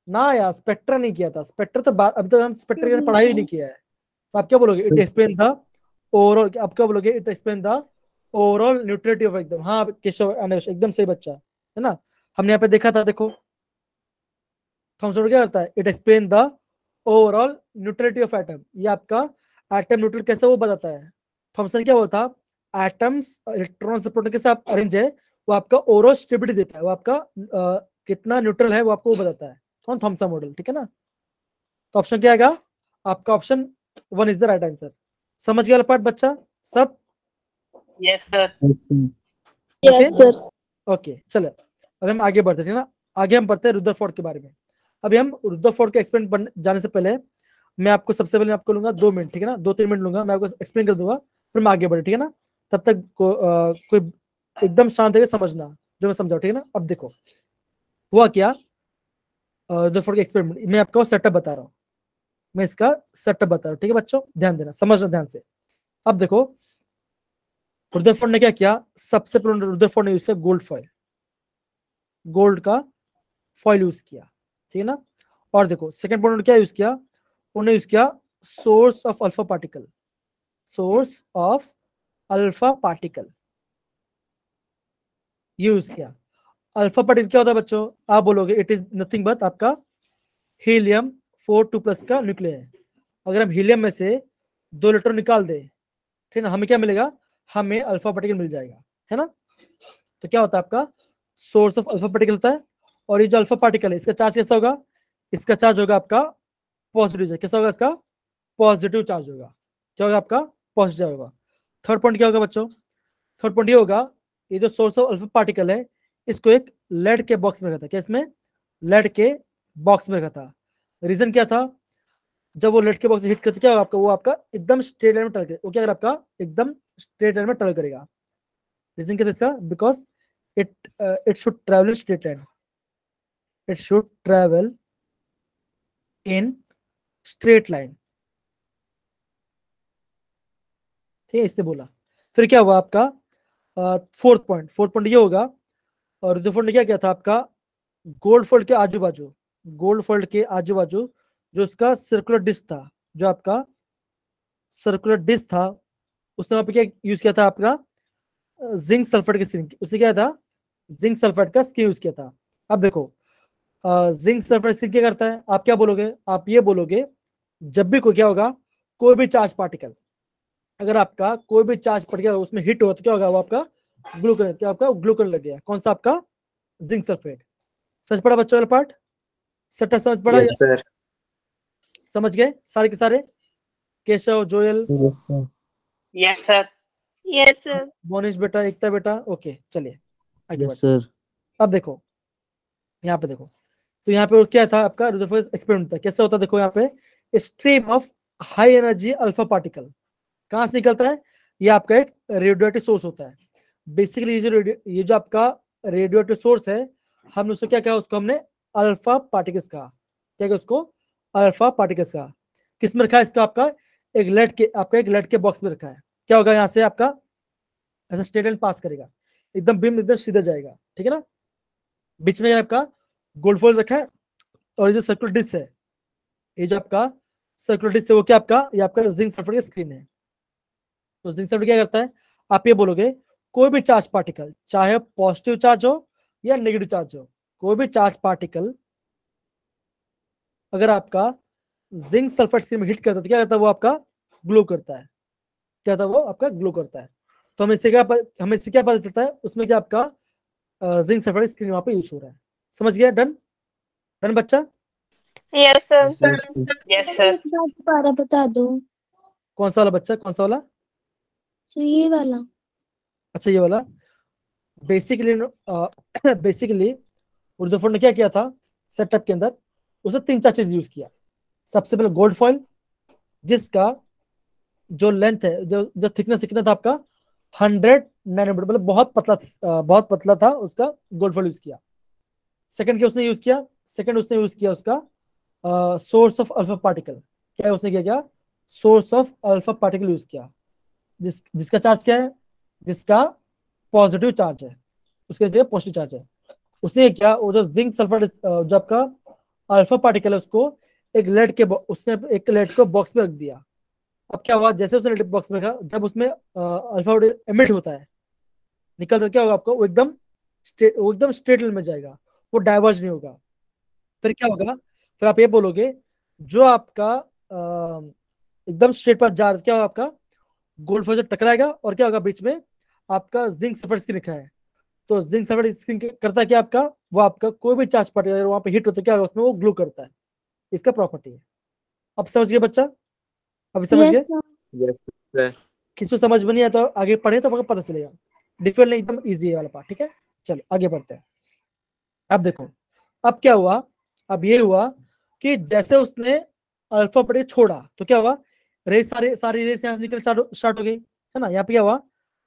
ना यार स्पेक्ट्रा नहीं किया था। स्पेक्ट्रा तो अभी तक हम स्पेक्ट्रा की पढ़ाई ही नहीं किया है। तो आप क्या बोलोगे? It explain the overall. आप क्या बोलोगे? It explain the overall neutrality of एकदम। हाँ केशव अनेश एकदम सही बच्चा है ना। हमने यहाँ पे देखा था, देखो थॉमसन मॉडल क्या करता है? It explain the overall neutrality of atom. ये आपका एटम न्यूट्रल कैसे वो बताता है। थॉमसन क्या बोलता है? एटम्स इलेक्ट्रॉन से प्रोटॉन के साथ अरेंज है, वो आपका ओवरऑल स्टेबिलिटी देता है, वो आपका कितना न्यूट्रल है वो आपको वो बताता है। कौन? थॉमसन मॉडल, ठीक है ना। तो ऑप्शन क्या आएगा आपका? Option 1 is the right answer. समझ गया पार्ट बच्चा सब? Yes, sir. Yes, sir. Okay चलो अब हम आगे बढ़ते हैं ना। आगे हम पढ़ते हैं रुदरफोर्ड के बारे में। अभी हम रुदरफोर्ड के एक्सपेरिमेंट जाने से पहले मैं आपको सबसे पहले आपको लूंगा 2 मिनट, ठीक है ना। 2-3 मिनट लूंगा, मैं आपको एक्सप्लेन कर दूंगा, फिर मैं आगे बढ़े, ठीक है ना। तब तक कोई एकदम शांत है समझना जो मैं समझाऊं, ठीक है ना। अब देखो हुआ क्या, रुदरफोर्ड के एक्सपेरिमेंट मैं आपको सेटअप बता रहा हूँ, मैं इसका सेटअप बता रहा हूँ, ठीक है बच्चों ध्यान देना, समझना ध्यान से। अब देखो रुदरफोर्ड ने क्या किया, सबसे पहले रुदरफोर्ड ने यूज किया गोल्ड फॉइल, गोल्ड का फॉइल यूज किया, ठीक है ना। और देखो सेकंड पॉइंट क्या यूज किया, उन्होंने यूज किया source of alpha particle, source of alpha particle use किया। अल्फा पार्टिकल क्या होता है बच्चों? आप बोलोगे इट इज नथिंग बट आपका हीलियम 4 2+ का न्यूक्लियर है। अगर हम हीलियम में से 2 इलेक्ट्रॉन निकाल दे, ठीक है ना, हमें क्या मिलेगा? हमें अल्फा पार्टिकल मिल जाएगा, है ना। तो क्या होता है आपका सोर्स ऑफ अल्फा पार्टिकल होता है। और ये जो अल्फा पार्टिकल है इसका चार्ज कैसा होगा? इसका चार्ज होगा आपका पॉजिटिव। कैसा होगा इसका? पॉजिटिव चार्ज होगा। क्या होगा आपका? पॉजिटिव होगा। थर्ड पॉइंट क्या होगा बच्चों? थर्ड पॉइंट ये होगा, ये जो सोर्स ऑफ अल्फा पार्टिकल है इसको एक लेड के बॉक्स में रखा था। क्या इसमें? लेड के बॉक्स में रखा था। रीजन क्या था? जब वो लेड के बॉक्स हिट करते क्या होगा आपका? वो आपका एकदम स्ट्रेट लाइन में टर्न करेगा। वो क्या करेगा आपका? एकदम स्ट्रेट लाइन में टर्न करेगा। रीजन क्या था इसका? Because it should travel in straight line, it should travel in straight line, ठीक है, इससे बोला। फिर क्या हुआ आपका? फोर्थ पॉइंट ये होगा, और रुदरफोर्ड ने क्या किया था आपका? गोल्ड फोल्ड के आजू बाजू, गोल्ड फोल्ड के आजू बाजू जो उसका सर्कुलर डिस्क था, जो आपका सर्कुलर डिस्क था, उसने वहां पे क्या यूज किया था आपका? जिंक सल्फेट की स्क्रीन, उसने क्या था? जिंक सल्फेट का स्क्रीन यूज किया था। अब देखो जिंक सल्फेट स्क्रीन क्या करता है? आप क्या बोलोगे? आप ये बोलोगे जब भी कोई क्या होगा, कोई भी चार्ज पार्टिकल, अगर आपका कोई भी चार्ज पार्टिकल उसमें हिट हो तो क्या होगा? वो आपका ग्लूकोन, क्या आपका ग्लूकोन लग गया। कौन सा? आपका जिंक सल्फेट। समझ पड़ा बच्चों वाला पार्ट? सट्टा समझ पड़ा? Yes, sir. समझ गए सारे के सारे? Keshav, Joel, Yes, sir. Yes, sir. Yes, sir. Monish बेटा, एकता बेटा, ओके चलिए आगे Yes, बढ़ते हैं। sir. अब देखो यहाँ पे देखो, तो यहाँ पे क्या था आपका रदरफोर्ड एक्सपेरिमेंट था। कैसे होता है देखो, यहाँ पे stream of high energy alpha particle कहाँ से निकलता है, ये आपका एक रेडियोएक्टिव सोर्स होता है। बेसिकली ये जो आपका रेडियोएक्टिव सोर्स है, हमने उसको क्या कहा, उसको हमने अल्फा पार्टिकल्स कहा। क्या कहा उसको, अल्फा पार्टिकल्स कहा। किस में रखा है इसका, आपका एक लेड के बॉक्स में रखा है। क्या होगा, यहाँ से आपका ऐसा स्ट्रेट लाइन पास करेगा, एकदम बीम एकदम सीधा जाएगा, ठीक है ना। बीच में आपका गोल्ड फॉइल रखा है, और ये जो सर्कुलर डिस्क है, ये जो आपका सर्कुलर डिस्क है वो क्या आपका, ये आपका जिंक सल्फेट की स्क्रीन है। तो जिंक सल्फेट क्या करता है, आप ये बोलोगे कोई भी चार्ज पार्टिकल, चाहे पॉजिटिव चार्ज हो या नेगेटिव चार्ज हो, कोई भी चार्ज पार्टिकल अगर आपका जिंक सल्फेट स्क्रीन में हिट करता है तो क्या करता है, वो आपका ग्लो करता है। क्या होता है, वो आपका ग्लो करता है। तो हमें इससे क्या पता चलता है, उसमें क्या आपका जिंक सल्फेट स्क्रीन वहां पे यूज हो रहा है। समझ गया, डन डन बच्चा। Yes, sir. Yes, sir. Yes, sir. दोबारा बता दो। कौन सा वाला बच्चा, कौन सा वाला? तो ये वाला। अच्छा ये वाला। बेसिकली रदरफोर्ड ने क्या किया था सेटअप के अंदर, उसने 3-4 चीज यूज किया। सबसे पहले गोल्ड फॉइल, जिसका जो लेंथ है, जो थिकनेस कितना था आपका 100 नैनोमीटर, मतलब बहुत पतला था उसका, गोल्ड फॉइल यूज किया। सेकंड क्या उसने यूज किया, उसने यूज किया उसका सोर्स ऑफ अल्फा पार्टिकल। क्या उसने क्या source of alpha particle use किया, जिसका चार्ज क्या है, जिसका पॉजिटिव चार्ज है, उसके जगह पॉजिटिव चार्ज है। उसने क्या, वो जो जिंक सल्फर जो आपका अल्फा पार्टिकल है, उसको उसने एक लेड को बॉक्स में रख दिया। अब क्या हुआ, जैसे उसने लेड बॉक्स में रखा, जब उसमें अल्फा एमिट होता है, निकलता क्या होगा आपको, वो एकदम स्ट्रेट लाइन में जाएगा, वो डाइवर्ज नहीं होगा। फिर क्या होगा, फिर आप ये बोलोगे जो आपका एकदम स्ट्रेट पाथ जा रहा है, क्या होगा आपका गोल्ड फॉइल से टकराएगा, और क्या होगा बीच में आपका जिंक सल्फेट स्क्रीन लिखा है। तो जिंक सल्फेट स्क्रीन करता है क्या आपका, वो आपका कोई भी चार्ज पार्टिकल वहां पे हिट होता है, क्या होगा उसमें, वो ग्लो करता है। इसका प्रॉपर्टी है। अब समझ गए बच्चा, अभी समझ Yes, गए। sir. Yes, sir. किसी को समझ में नहीं आया तो आगे पढ़े तो आपको पता चलेगा। डिफरेंट नहीं, एकदम इजी है वाला पार्ट, ठीक है। चलो आगे बढ़ते हैं। अब देखो, अब क्या हुआ, अब ये हुआ कि जैसे उसने अल्फा पार्टिकल छोड़ा तो क्या हुआ, रेस सारी रेस यहाँ से निकल स्टार्ट हो गई, है ना। यहाँ पे क्या हुआ,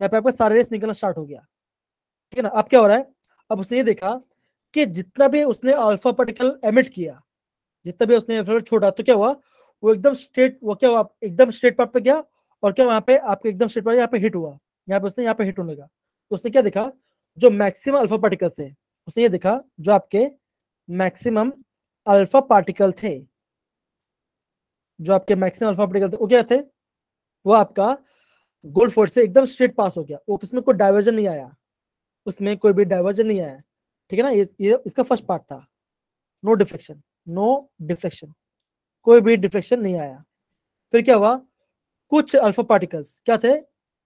यहाँ पे आपका सारे रेस निकलना स्टार्ट हो गया, ठीक है ना। अब क्या हो रहा है, अब उसने ये देखा कि जितना भी उसने अल्फा पार्टिकल एमिट किया, जितना भी उसने अल्फा छोड़ा, तो क्या हुआ, वो एकदम स्ट्रेट, वो क्या हुआ, एकदम स्ट्रेट पाथ पे गया, और क्या वहां पे आपके एकदम स्ट्रेट पाथ यहाँ पे हिट हुआ, यहाँ पे उसने यहाँ पे हिट होने लगा। तो उसने क्या देखा, जो मैक्सिमम अल्फा पार्टिकल्स थे, उसने ये देखा जो आपके मैक्सिमम अल्फा पार्टिकल थे, जो आपके मैक्सिमम अल्फा पार्टिकल थे, वो क्या थे, वो आपका गोल्ड फोर्स से एकदम स्ट्रेट पास हो गया, वो उसमें कोई डाइवर्जन नहीं आया, उसमें कोई भी डाइवर्जन नहीं आया, ठीक है ना। ये इसका फर्स्ट पार्ट था, नो डिफ्लेक्शन, कोई भी डिफ्लेक्शन नहीं आया। फिर क्या हुआ, कुछ अल्फा पार्टिकल्स क्या थे,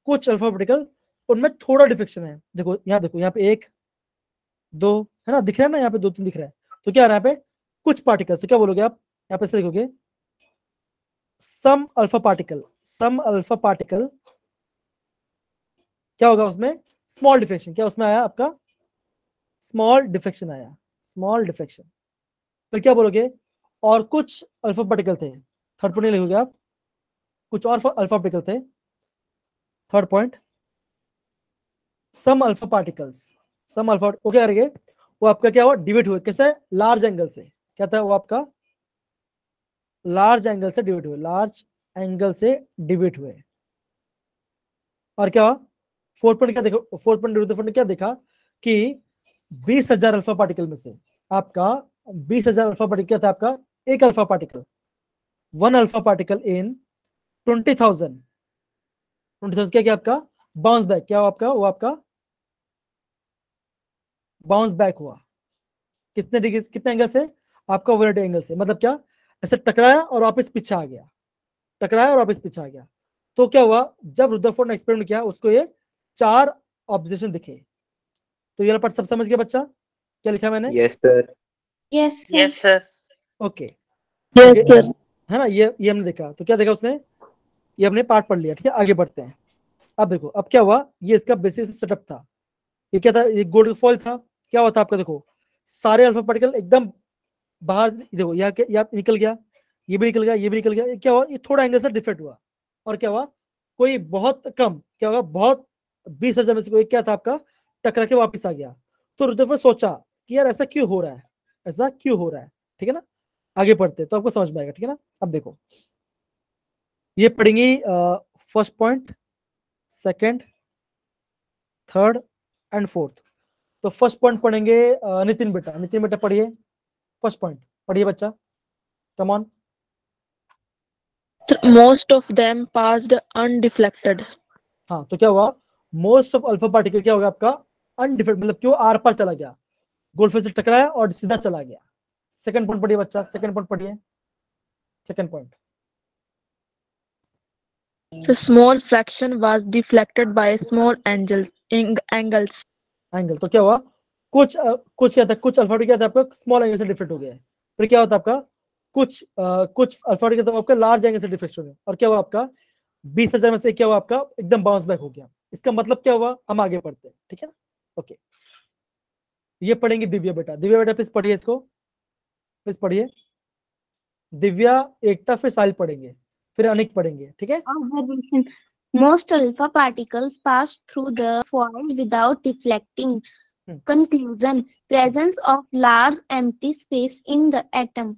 कुछ अल्फा पार्टिकल उनमें थोड़ा डिफ्लेक्शन है। देखो यहाँ पे 1 2 है ना, दिख रहा है ना, यहाँ पे 2-3 दिख रहा है। तो क्या आ रहा है यहाँ पे, कुछ पार्टिकल्स, तो क्या बोलोगे आप, यहाँ पे से लिखोगे सम अल्फा पार्टिकल, क्या होगा उसमें, स्मॉल डिफ्लेक्शन, क्या उसमें आया आपका स्मॉल डिफ्लेक्शन। फिर क्या बोलोगे, और कुछ अल्फा पार्टिकल थे, थर्ड पॉइंट लिखोगे आप, कुछ और अल्फा पार्टिकल थे, third point some alpha particles, वो क्या करेंगे, वो आपका क्या हुआ, डिवाइड हुए, कैसे, लार्ज एंगल से, क्या था वो आपका लार्ज एंगल से डिवाइड हुए। और क्या हुआ, फोर्थ पॉइंट क्या देखो, फोर्थ पॉइंट ने क्या देखा कि 20,000 अल्फा पार्टिकल में से आपका 20,000 अल्फा पार्टिकल क्या था, आपका एक alpha particle, 1 alpha particle in 20,000 क्या आपका बाउंस बैक, क्या हुआ आपका, वो आपका बाउंस बैक हुआ, कितने डिग्री, कितने एंगल से, आपका 180 एंगल से। मतलब क्या, ऐसे टकराया और वापस पीछे आ गया, तो क्या हुआ, जब रदरफोर्ड ने एक्सपेरिमेंट किया, उसको ये 4 ऑब्जर्वेशन दिखे। तो ये पार्ट सब समझ गया बच्चा, क्या लिखा मैंने? Yes, sir. Yes, sir. Yes, sir. Okay, Yes, sir. है ना। ये हमने देखा, तो क्या देखा उसने, ये हमने पार्ट पढ़ लिया, ठीक है। आगे बढ़ते हैं। अब देखो, अब क्या हुआ, ये इसका बेसिक सेटअप था। ये क्या था, ये गोल्ड फॉइल था, क्या होता है आपका, देखो सारे अल्फा पार्टिकल एकदम बाहर, देखो यहाँ निकल गया, ये भी निकल गया, ये भी निकल गया, क्या हुआ, ये थोड़ा एंगल से डिफरेंट हुआ, और क्या हुआ, कोई बहुत कम, क्या होगा, बहुत 20,000 में से कोई क्या था आपका, टकरा के वापस आ गया। तो रुद्रफोर्ड सोचा कि यार ऐसा क्यों हो रहा है, ऐसा क्यों हो रहा है, ठीक है ना। आगे पढ़ते तो आपको समझ में आएगा, ठीक है ना। अब देखो ये पढ़ेंगे first point, second, third and fourth. तो फर्स्ट पॉइंट पढ़ेंगे नितिन बेटा पढ़िए, फर्स्ट पॉइंट पढ़िए बच्चा, come on. Most of them passed undeflected. हाँ, तो क्या हुआ, मोस्ट ऑफ अल्फा पार्टिकल क्या होगा आपका, अनडिफरेंट, मतलब क्यों, आर पार चला गया, गोल्डफिश से टकराया और सीधा चला गया। सेकंड पॉइंट पढ़िए बच्चा, सेकंड पॉइंट पढ़िए, second point. The small fraction was deflected by small angles. Angle, तो क्या हुआ, कुछ क्या था, कुछ अल्फा क्या था आपका, स्मॉल एंगल से डिफरेक्ट हो गया। फिर क्या होता है आपका, कुछ अल्फा क्या था आपका, लार्ज एंगल से डिफरेक्ट हो गया, और क्या हुआ आपका 20,000 में से क्या हुआ आपका, एकदम बाउंस बैक हो गया। इसका मतलब क्या हुआ, हम आगे पढ़ते हैं, ठीक है ना। ओके, ये पढ़ेंगे दिव्या बेटा, प्लीज पढ़िए इसको, प्लीज पढ़िए दिव्या, एकता, फिर साहिल पढ़ेंगे, फिर अनिक पढ़ेंगे, ठीक है। Observation. Most alpha particles pass through the foil without deflecting. Conclusion. Presence of large empty space in the atom.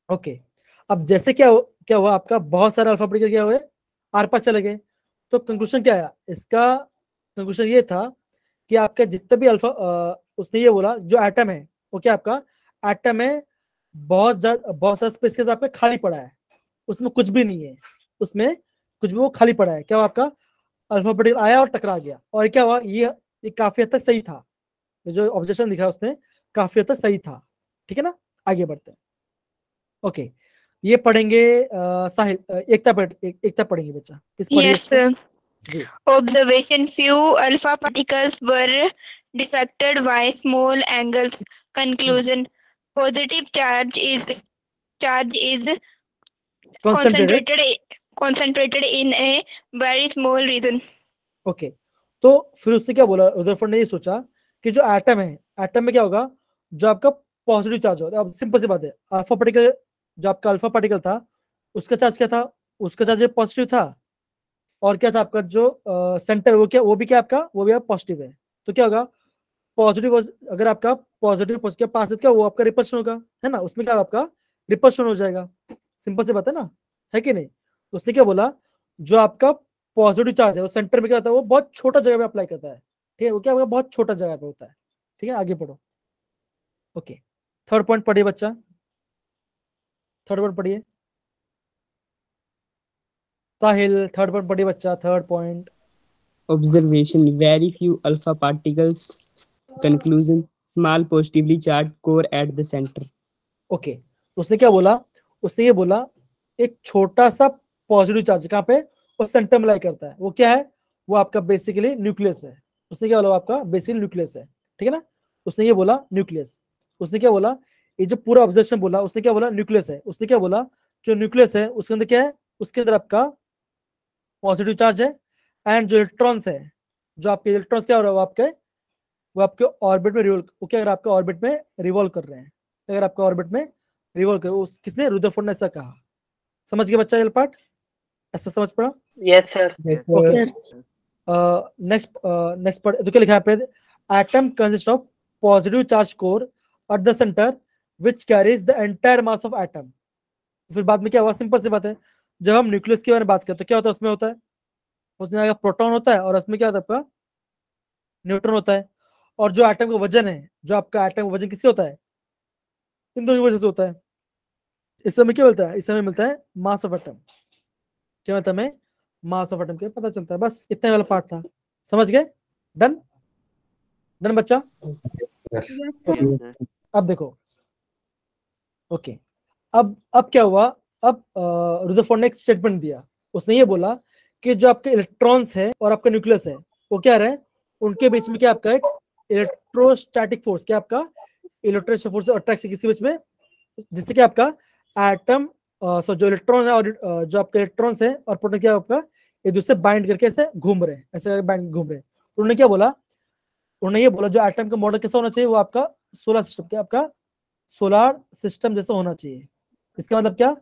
Okay, अब जैसे क्या हुआ आपका, बहुत सारे अल्फा पार्टिकल क्या हुए, आर पार चले गए। तो कंक्लूजन क्या आया इसका, कंक्लूजन ये था कि आपका जितने भी अल्फा, उसने ये बोला जो एटम है वो क्या आपका एटम है, बहुत सारा स्पेस के साथ आपका खाली पड़ा है, उसमें कुछ भी नहीं है, उसमें कुछ भी वो खाली पड़ा है। क्या हुआ आपका, अल्फा पार्टिकल आया और टकरा गया, और क्या हुआ, ये काफी हद तक सही था, जो ऑब्जर्वेशन दिखा उसने काफी हद तक सही था, ठीक है ना। आगे बढ़ते हैं। ओके, ये पढ़ेंगे साहिल, एकता पढ़ेंगे बच्चा, किस पढ़िए Yes, sir. Ji. Observation. Few alpha particles were deflected by small angles. Conclusion. Positive charge is concentrated in a very small region. Okay, तो फिर उसने क्या बोला, रुदरफोर्ड ने ये सोचा कि जो एटम है, एटम में क्या होगा, जो आपका पॉजिटिव चार्ज होता है। अब सिंपल सी बात है, अल्फा पार्टिकल, जो आपका अल्फा पार्टिकल था उसका चार्ज क्या था, उसका चार्ज पॉजिटिव था, और क्या था आपका जो सेंटर, वो भी क्या आपका, वो भी पॉजिटिव है। तो क्या होगा, पॉजिटिव, अगर आपका पॉजिटिव के पास क्या, वो आपका रिपल्शन होगा, है ना, उसमें क्या आपका रिपल्शन हो जाएगा। सिंपल सी बात है ना, है कि नहीं। उसने क्या बोला, जो आपका पॉजिटिव चार्ज है वो सेंटर में क्या होता है, वो बहुत छोटा जगह पे अप्लाई करता है, ठीक है, वो क्या होगा, बहुत छोटा जगह पे होता है, ठीक है। आगे पढ़ो। ओके, थर्ड पॉइंट पढ़िए बच्चा, थर्ड पॉइंट पढ़िए साहिल, थर्ड पॉइंट पढ़िए बच्चा, third point. Observation. Very few alpha particles. Conclusion. Small positively charged core at the center. Okay, उसने क्या बोला, उसने ये बोला एक छोटा सा पॉजिटिव चार्ज कहाँ पे, वो सेंटर में लाई करता है, वो क्या है, वो आपका बेसिकली न्यूक्लियस है। उसने क्या बोला, आपका बेसिकली न्यूक्लियस है, ठीक है ना। उसने ये बोला न्यूक्लियस, उसने क्या बोला, ये जो पूरा ऑब्जर्वेशन बोला, उसने क्या बोला, न्यूक्लियस है। उसने क्या बोला, जो न्यूक्लियस है उसके अंदर क्या है, उसके अंदर आपका पॉजिटिव चार्ज है, एंड जो इलेक्ट्रॉन्स है, जो आपके इलेक्ट्रॉन्स क्या हो रहा है, वो आपके ऑर्बिट में रिवॉल्व, वो क्या अगर आपका ऑर्बिट में रिवॉल्व कर रहे हैं, अगर आपका ऑर्बिट में रिवॉल्व कर, किसने, रुदरफोर्ड ने ऐसा कहा। समझ गया बच्चा ये पार्ट, ऐसा समझ पड़ा। Yes, sir. Okay, next part, तो क्या लिखा है पे, atom consist of positive charge core at the centre which carries the entire mass of atom. फिर बाद में क्या हुआ, सिंपल सी बात है, जब हम न्यूक्लियस के बारे में बात करते हैं, क्या होता है उसमें, होता है उसमें प्रोटॉन होता है, और उसमें क्या होता है आपका न्यूट्रॉन होता है। और जो एटम का वजन है, जो आपका एटम का वजन किससे होता है, इन दोनों की वजह से होता है। इस समय क्या मिलता है, इस समय मिलता है मास ऑफ एटम, क्या मिलता है हमें, मास ऑफ एटम के पता चलता है। बस इतना वाला पार्ट था, समझ गए, डन, डन बच्चा। अब देखो, ओके, अब क्या हुआ, अब रुदरफोर्ड ने एक स्टेटमेंट दिया, उसने ये बोला कि जो आपके इलेक्ट्रॉन्स है और आपका न्यूक्लियस है, वो क्या रहे, उनके बीच में क्या आपका एक इलेक्ट्रोस्टैटिक फोर्स, क्या आपका इलेक्ट्रोस्टैटिक फोर्स अट्रैक्शन किसी बीच में, जिससे कि आपका एटम, जो इलेक्ट्रॉन है और जो आपके इलेक्ट्रॉन्स है और प्रोटॉन क्या आपका एक दूसरे बाइंड करके ऐसे घूम रहे हैं, ऐसे बाइंड घूम रहे हैं। तो उन्होंने क्या बोला, उन्होंने ये बोला जो एटम का मॉडल कैसा होना चाहिए वो आपका सोलर सिस्टम क्या आपका सोलर सिस्टम जैसा होना चाहिए। इसका मतलब क्या,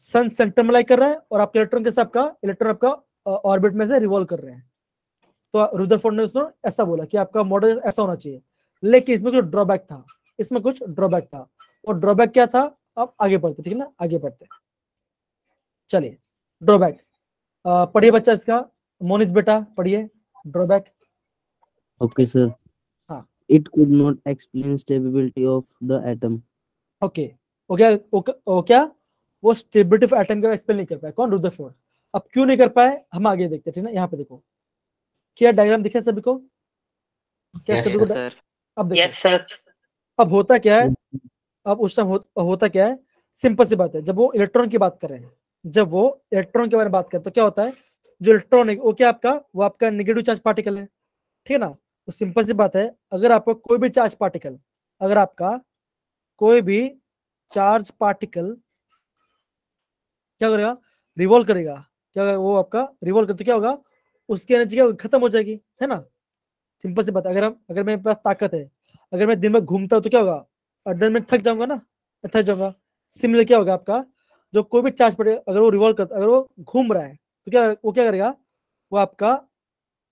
सन सेंटर में लाई कर रहा है और आपका इलेक्ट्रॉन कैसे आपका इलेक्ट्रॉन आपका ऑर्बिट में से रिवॉल्व कर रहे हैं। तो रुदरफोर्ड ने उसने ऐसा बोला कि आपका मॉडल ऐसा होना चाहिए, लेकिन इसमें कुछ ड्रॉबैक था, इसमें कुछ ड्रॉबैक था। और ड्रॉबैक क्या था, अब आगे बढ़ते, ठीक है ना, आगे बढ़ते। चलिए ड्रॉबैक पढ़िए बच्चा इसका, मोनिस बेटा पढ़िए ड्रॉबैक। Okay, sir. हाँ। It could not explain stability of the atom. Okay वो क्या वो स्टेबिलिटी ऑफ एटम का एक्सप्लेन नहीं कर पाया, कौन, रुदरफोर्ड। अब क्यों नहीं कर पाए हम आगे देखते हैं, ठीक है ना। यहाँ पे देखो क्या डायग्राम दिखे सभी को, क्या Yes, सभी को sir. अब देखो अब होता क्या है, अब उस टाइम होता क्या है, सिंपल सी बात है। जब वो इलेक्ट्रॉन की बात कर रहे हैं, जब वो इलेक्ट्रॉन के बारे में बात करें तो क्या होता है, जो इलेक्ट्रॉन है वो क्या आपका वो आपका नेगेटिव चार्ज पार्टिकल है, ठीक है ना। तो सिंपल सी बात है, अगर आपको कोई भी चार्ज पार्टिकल, अगर आपका कोई भी चार्ज पार्टिकल क्या करेगा, रिवॉल्व करेगा, क्या वो आपका रिवॉल्व करते क्या होगा, उसकी एनर्जी क्या खत्म हो जाएगी, है ना। सिंपल सी बात है, अगर मेरे पास ताकत है, अगर मैं दिन में घूमता हूँ तो क्या होगा, और दिन में थक जाऊंगा ना, थक जाऊंगा। सिमिलर क्या होगा आपका, जो कोई भी चार्ज पार्टिकल अगर वो रिवॉल्व करता, अगर वो घूम रहा है तो क्या करेगा, वो आपका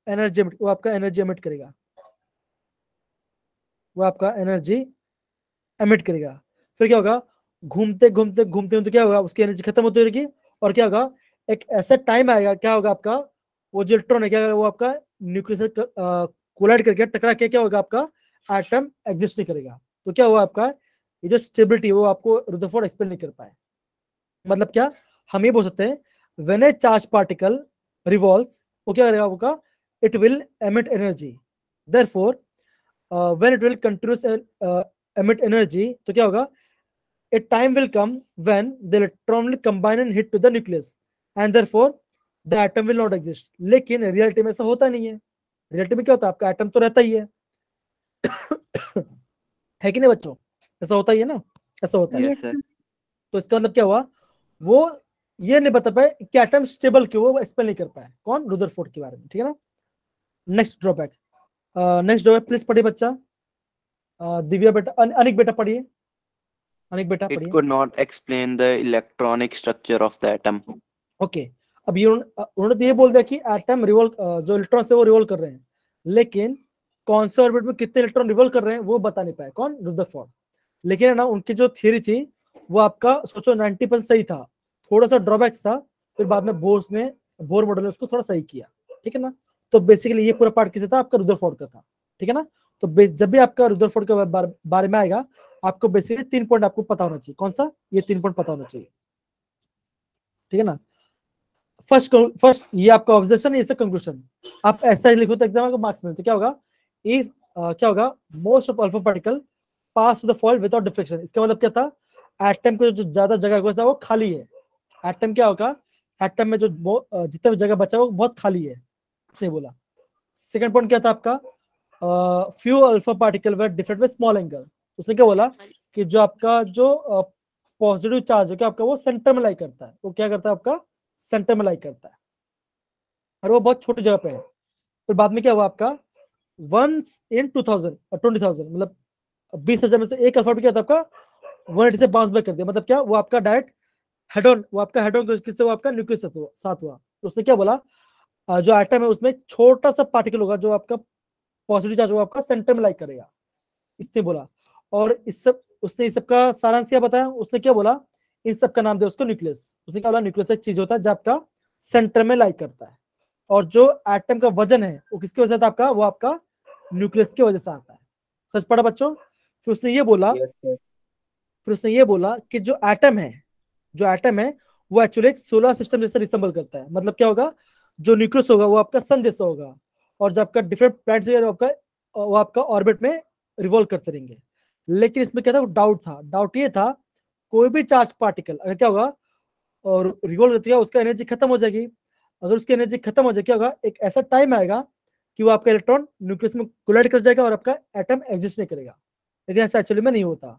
एनर्जी एमिट करेगा, वो आपका एनर्जी एमिट करेगा। फिर क्या होगा, घूमते घूमते घूमते घूमते क्या होगा, उसकी एनर्जी खत्म होती रहेगी, और क्या होगा, एक ऐसा टाइम आएगा, क्या होगा आपका वो जो इलेक्ट्रॉन है क्या होगा, वो आपका न्यूक्लियस से कोलाइड करके टकरा के क्या होगा, आपका एटम एग्जिस्ट नहीं करेगा। तो क्या हुआ आपका ये जो स्टेबिलिटी वो आपको रुदरफोर्ड एक्सप्लेन नहीं कर पाए। मतलब क्या, हम ये बोल सकते हैं, when A charge particle revolves, वो क्या करेगा, वो it will emit energy, therefore when it will continuous emit energy, तो क्या होगा, a time will come when the electron will combine and hit to the nucleus and therefore the atom will not exist। लेकिन रियलिटी में ऐसा होता नहीं है, रियलिटी में क्या होता है, आपका एटम तो रहता ही है है कि नहीं बच्चों, ऐसा होता ही है ना, ऐसा होता है। तो इसका मतलब क्या हुआ, वो ये नहीं बता पाए कि एटम स्टेबल क्यों, वो एक्सप्लेन नहीं कर पाए, कौन, रुदरफोर्ड के बारे में, ठीक है ना। नेक्स्ट ड्रॉबैक प्लीज पढ़िए बच्चा, दिव्या बेटा, अनिक बेटा पढ़िए, अनिक बेटा पढ़िए। It could not explain the electronic structure of the atom. Okay अब ये उन्होंने तो ये बोल दिया कि एटम रिवॉल्व, जो इलेक्ट्रॉन से वो रिवॉल्व कर रहे हैं, लेकिन कौन से ऑर्बिट में कितने इलेक्ट्रॉन रिवॉल्व कर रहे हैं वो बता नहीं पाए, कौन, रुदरफोर्ड। लेकिन है ना, उनकी जो थ्योरी थी वो आपका सोचो 90% सही था, थोड़ा सा ड्रॉबैक्स था, फिर बाद में बोर मॉडल ने उसको थोड़ा सही किया, ठीक है ना। तो बेसिकली ये पूरा पार्ट किसे था, आपका रुदरफोर्ड का था, ठीक है ना। तो जब भी आपका रुदरफोर्ड के बारे में आएगा, आपको बेसिकली 3 पॉइंट आपको पता होना चाहिए, कौन सा, ये 3 पॉइंट पता होना चाहिए, ठीक है ना। फर्स्ट ये आपका ऑब्जर्वेशन, ये कंक्लूजन, आप ऐसा ही लिखो तो एग्जाम में मार्क्स मिलते, क्या होगा, इफ क्या होगा, most of alpha particle pass to the fault without deflection. इसका मतलब क्या था, एटम को जो ज्यादा जगह होगा वो खाली है, एटम क्या होगा, एटम में जो जितना भी जगह बचा वो बहुत खाली है, इसने बोला। सेकंड पॉइंट क्या था आपका, few alpha particle were different with small angle. उसने क्या बोला कि जो आपका जो पॉजिटिव चार्ज है क्या आपका वो सेंटर में लाई करता है, वो क्या करता है, आपका सेंटर में लाई करता है, और वो बहुत छोटी जगह पे है। फिर बाद में क्या हुआ आपका, वंस इन 2000 और 20,000 मतलब 20,000 में से एक अल्फा क्या था आपका 180 से बाउंस बैक कर दिया। मतलब क्या, वो आपका डायरेक्ट हेडोन, वो आपका हेडोन किससे, वो आपका न्यूक्लियस से साथ हुआ। तो उसने क्या बोला, जो एटम है उसमें छोटा सा पार्टिकल होगा जो आपका पॉजिटिव चार्ज, वो आपका सेंटर में लाइक करेगा, इसने बोला। और उसने इस सब का सारांश क्या बताया, उसने क्या बोला, इन सब का नाम दिया उसको न्यूक्लियस। उसने क्या बोला, न्यूक्लियस एक चीज होता है जो आपका सेंटर में लाइक करता है, और जो एटम का वजन है वो किसकी वजह से आपका, वो आपका न्यूक्लियस की वजह से आता है। सच पढ़ा बच्चों। फिर उसने ये बोला कि जो एटम है वो एक्चुअली एक सोलर सिस्टम जैसे रिसेंबल करता है। मतलब क्या होगा, जो न्यूक्लियस होगा वो आपका सन जैसा होगा, और जो आपका डिफरेंट प्लैनेट्स वो आपका ऑर्बिट में रिवॉल्व करते रहेंगे। लेकिन इसमें क्या था, डाउट ये था, कोई भी चार्ज पार्टिकल अगर क्या होगा और रिवॉल्व करती है, उसका एनर्जी खत्म हो जाएगी। अगर उसकी एनर्जी खत्म हो जाए क्या होगा, एक ऐसा टाइम आएगा कि वो आपका इलेक्ट्रॉन न्यूक्लियस में कोलाइड कर जाएगा और आपका एटम एग्जिस्ट नहीं करेगा। लेकिन ऐसा एक्चुअली में नहीं होता।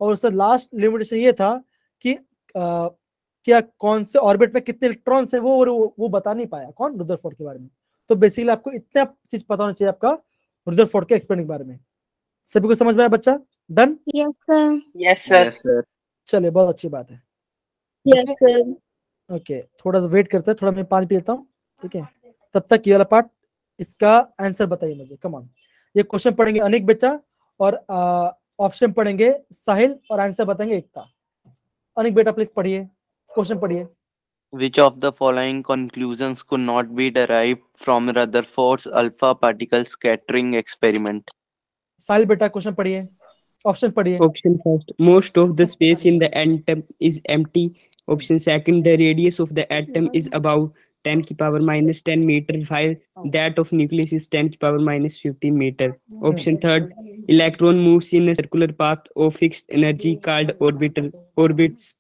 और उसका लास्ट लिमिटेशन ये था कि क्या कौन से ऑर्बिट में कितने इलेक्ट्रॉन्स है वो बता नहीं पाया, कौन, रुदरफोर्ड के बारे में। तो बेसिकली आपको इतना चीज पता होना चाहिए आपका रुदरफोर्ड के एक्सपेरिमेंट के बारे में। सभी को समझ में आया बच्चा? Done? Yes, sir. Yes, sir. Yes, sir. चलिए, बहुत अच्छी बात है। Yes, sir. ओके, थोड़ा सा वेट करते हैं, थोड़ा मैं पानी पी लेता हूँ, ठीक है? तब तक ये वाला पार्ट, इसका आंसर बताइए मुझे, कम ऑन। ये क्वेश्चन पढ़ेंगे अनिक बच्चा, और ऑप्शन पढ़ेंगे साहिल, और आंसर बताएंगे एकता। अनिक बेटा प्लीज पढ़िए, क्वेश्चन पढ़िए। Which of the following conclusions could not be derived from Rutherford's alpha particle scattering experiment? साहिल बेटा क्वेश्चन पढ़िए, ऑप्शन पढ़िए। Option first, most of the space in the atom is empty. Option second, the radius of the atom is about 10 to the power minus 10 meter, while that of nucleus is 10 to the power minus 15 meter. Option third, electron moves in a circular path of fixed energy called orbits.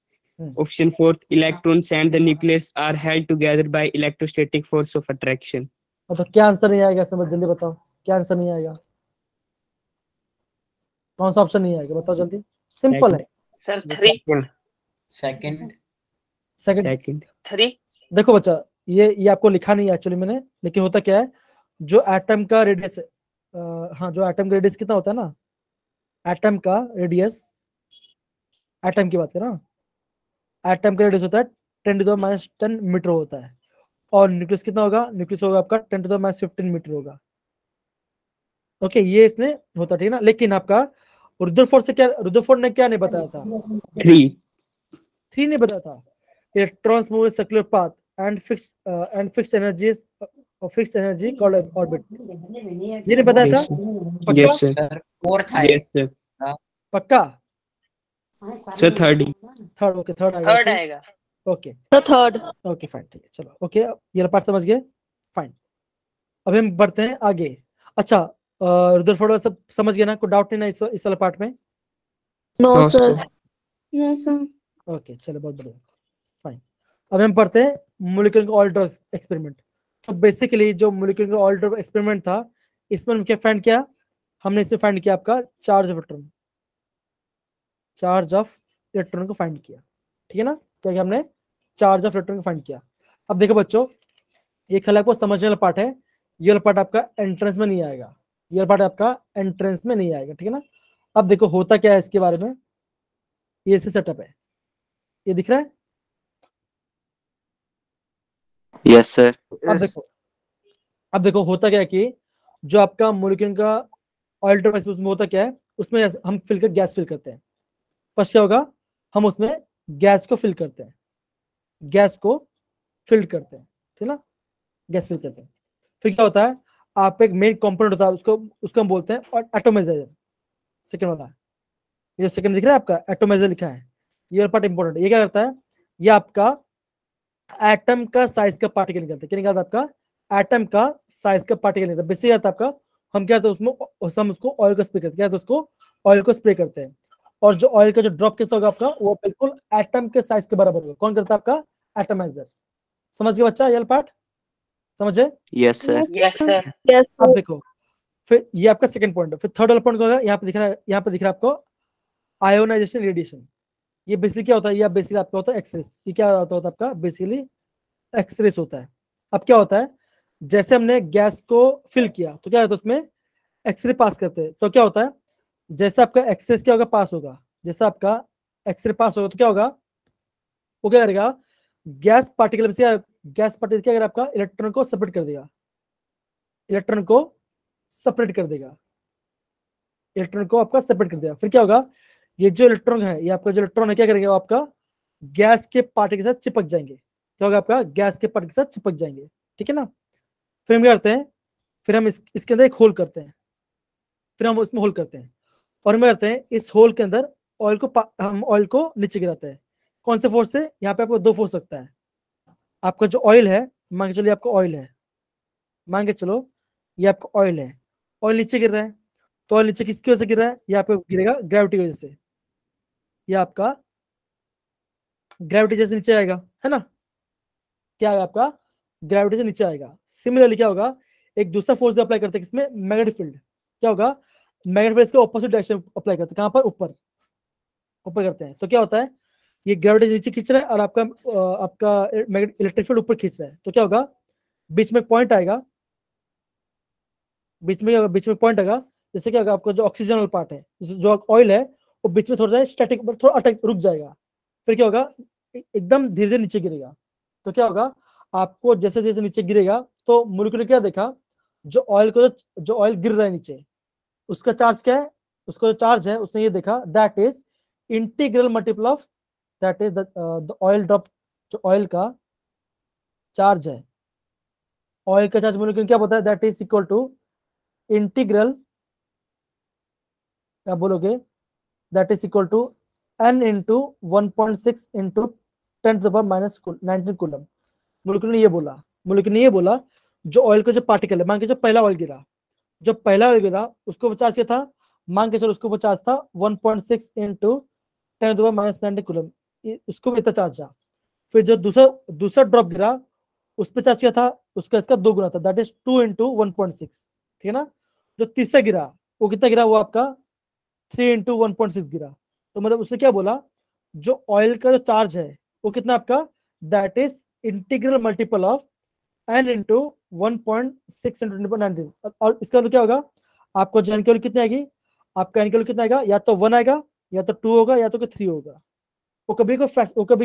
Option fourth, electrons and the nucleus are held together by electrostatic force of attraction. तो क्या आंसर नहीं आएगा समझ, जल्दी बताओ, क्या आंसर नहीं आएगा? कौन सा ऑप्शन नहीं आएगा, बताओ जल्दी, सिंपल है। Sir, 3. Second second 3. देखो बच्चा, ये आपको लिखा नहीं है एक्चुअली मैंने, लेकिन होता क्या है, जो एटम का रेडियस, हाँ, जो एटम का रेडियस कितना होता है ना, एटम का रेडियस, एटम की बात करें ना, एटम का रेडियस होता है 10⁻⁻10 मीटर होता है, और न्यूक्लियस कितना होगा? न्यूक्लियस होगा आपका 10⁻15 मीटर होगा। ओके, ये इसने होता, ठीक है ना? लेकिन आपका रुदरफोर्ड ने क्या नहीं बताया था? 3 नहीं बताया था। Electrons move in circular path and fixed energy called orbit, ये नहीं बताया था? Yes, sir. सर फोर्थ है। Yes, sir. पक्का? Sir, third. Third, okay, third Third आएगा. Okay, The third. Okay fine, ठीक है, चलो, ओके, ये पार्ट समझ गए, फाइन। अब हम बढ़ते हैं आगे। अच्छा, रुदरफोर्ड सब समझ गए ना, कोई डाउट नहीं ना इस वाले पार्ट में? No, No, sir. sir. Yes, sir. Okay, चलो, बहुत बढ़िया, फाइन। अब हम पढ़ते हैं मॉलिक्यूलर ऑर्डर एक्सपेरिमेंट। तो बेसिकली जो मॉलिक्यूलर ऑर्डर एक्सपेरिमेंट था, इसमें हम क्या फाइंड किया? हमने इसमें फाइंड किया आपका चार्ज ऑफ इलेक्ट्रॉन को फाइंड किया, ठीक है ना? तो हमने चार्ज ऑफ इलेक्ट्रॉन को फाइंड किया। अब देखो बच्चों, ये खाली आपको समझने वाला पार्ट है, ये वाला पार्ट आपका एंट्रेंस में नहीं आएगा, ये वाला पार्ट आपका एंट्रेंस में नहीं आएगा, ठीक है ना? अब देखो होता क्या है इसके बारे में, ये इसका सेटअप है, ये दिख रहा है? Yes, sir. अब देखो होता क्या है कि जो आपका मॉलिक्यूल का ऑल्टर उसमें होता क्या है, उसमें हम गैस फिल करते हैं। फर्स्ट क्या होगा, हम उसमें गैस को फिल करते हैं, ठीक है ना? गैस फिल करते हैं। फिर क्या होता है, आप एक मेन कंपोनेंट होता है, उसको हम बोलते हैं और एटोमाइजर, सेकंड वाला, ये सेकंड दिख रहा है आपका, एटोमाइजर लिखा है, ये पार्ट इंपॉर्टेंट। ये क्या करता है, ये आपका एटम का साइज का पार्टिकल निकलता है। क्या निकलता है आपका? एटम का साइज का पार्टिकल निकलता है। बेसिक आता है आपका, हम क्या करते हैं उसमें, हम उसको ऑयल को स्प्रे करते हैं, क्या उसको ऑयल को स्प्रे करते हैं, और जो ऑयल का जो ड्रॉप कैसा होगा आपका, वो बिल्कुल एटम के साइज के बराबर होगा। कौन करता है आपका? एटमाइजर। समझ गए बच्चा ये पार्ट? समझे? Yes, sir. Yes, sir. Yes, sir. अब देखो, फिर ये आपका सेकंड पॉइंट है। फिर थर्ड वाला पॉइंट क्या होगा, यहाँ पे दिख रहा है आपको आयोनाइजेशन रेडिएशन। ये बेसिकली क्या होता है, ये बेसिकली आपका होता है एक्सरेस। ये क्या होता है आपका? बेसिकली एक्सरेस होता है। अब क्या होता है, जैसे हमने गैस को फिल किया तो क्या होता है, उसमें एक्सरे पास करते हैं, तो क्या होता है, जैसे आपका एक्सरेस क्या होगा, पास होगा, जैसे आपका एक्सरे पास होगा तो क्या होगा, वो क्या करेगा, गैस पार्टिकल क्या करेगा, आपका इलेक्ट्रॉन को सेपरेट कर देगा, इलेक्ट्रॉन को आपका सेपरेट कर देगा। फिर क्या होगा, ये जो इलेक्ट्रॉन है, ये आपका जो इलेक्ट्रॉन है क्या करेगा, वो आपका गैस के पार्टिकल के साथ चिपक जाएंगे। क्या होगा आपका? गैस के पार्टिकल के साथ चिपक जाएंगे, ठीक है ना? फिर हम क्या करते हैं, फिर हम इसके अंदर एक होल करते हैं, फिर हम उसमें होल करते हैं, और हम करते हैं इस होल के अंदर हम ऑयल को नीचे गिराते हैं। कौन से फोर्स से? यहाँ पे आपको दो फोर्स लगता है। आपका जो ऑयल है, मान के चलो आपका ऑयल है, मान के चलो ये आपका ऑयल है, ऑयल नीचे गिर रहा है, तो ऑयल नीचे किसकी वजह से गिर रहा है? यहाँ पे गिरेगा ग्रेविटी की वजह से, ये आपका ग्रेविटी जैसे नीचे आएगा, है ना? क्या आएगा आपका? ग्रेविटी से नीचे आएगा। सिमिलरली क्या होगा, एक दूसरा फोर्स अप्लाई करते हैं किसमें? Magnetic field. क्या होगा? मैग्नेटिक फील्ड के ऑपोजिट डायरेक्शन अप्लाई करते हैं। कहां पर? ऊपर करते हैं। तो क्या होता है, ये ग्रेविटी नीचे खींच रहा है और आपका इलेक्ट्रिक फील्ड ऊपर खींच रहा है। तो क्या होगा, बीच में पॉइंट आएगा, बीच में पॉइंट आएगा, जैसे क्या होगा आपका जो ऑक्सीजन वाला पार्ट है, जो ऑयल है वो बीच में थोड़ा सा स्टैटिक, थोड़ा अटक रुक जाएगा, फिर क्या होगा एकदम धीरे धीरे नीचे गिरेगा। तो क्या होगा आपको जैसे जैसे नीचे गिरेगा तो मॉलिक्यूल ने क्या देखा, जो ऑयल गिर रहा है नीचे उसका चार्ज क्या है, उसका जो चार्ज है उसने ये देखा that is integral multiple of that is the oil drop. जो ऑयल का चार्ज है, ऑयल का चार्ज मॉलिक्यूल क्या बताया, that is equal to integral, क्या बोलोगे, that is equal to n into 1.6 into 10⁻⁻19 coulomb. Molecule ने ये बोला जो ऑयल का जो पार्टिकल है, मान के जो पहला ऑयल गिरा उसको चार्ज क्या था, मान के चलो उसको चार्ज था 1.6 इंटू 10⁻⁻19 कूलम, उसको भी इतना चार्ज था। फिर जो दूसरा ड्रॉप गिरा उस पर चार्ज क्या था, उसका इसका 2 गुना था, दैट इज 2 इंटू 1.6, ठीक है ना। जो तीसरा गिरा वो कितना गिरा, वो आपका 3 इंटू 1.6 गिरा। तो मतलब उसने क्या बोला, जो ऑयल का जो चार्ज है वो कितना आपका, that is integral multiple of n into 1.6 into 10⁻19। और इसका मतलब क्या होगा, आपको जो एन की वैल्यू कितनी आएगी, आपका एन की वैल्यू कितना आएगा, या तो 1 आएगा, या तो 2 होगा, या तो 3 होगा। वो कभी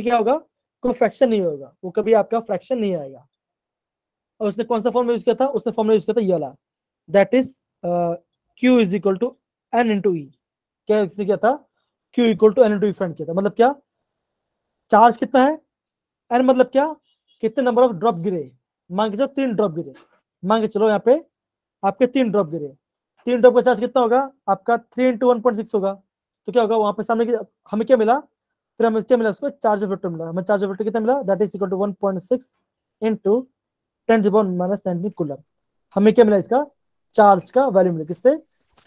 क्या होगा, कोई फ्रैक्शन नहीं होगा, वो कभी आपका फ्रैक्शन नहीं आएगा। और उसने कौन सा फॉर्मूला यूज किया था, उसने फॉर्मूला यूज किया था ये वाला, that is Q is equal to n into e. क्या उसने किया था, Q equal to n into e फ्रेंड किया था। मतलब क्या, चार्ज कितना है, n मतलब क्या, कितने नंबर ऑफ ड्रॉप गिरे, मान के चलो 3 ड्रॉप गिरे, मान के चलो यहाँ पे आपके 3 ड्रॉप गिरे, 3 ड्रॉप का चार्ज कितना होगा आपका 3 इंटू 1.6 होगा। तो क्या होगा वहां पे सामने हमें क्या मिला, फिर हमें क्या मिला, उसको चार्ज ऑफ वेक्टर मिला, हमें चार्ज ऑफ वेक्टर कितना मिला, that is equal to 1.6 into 10⁻⁻19 coulomb. हमें क्या मिला, इसका चार्ज का वैल्यू मिला, किससे,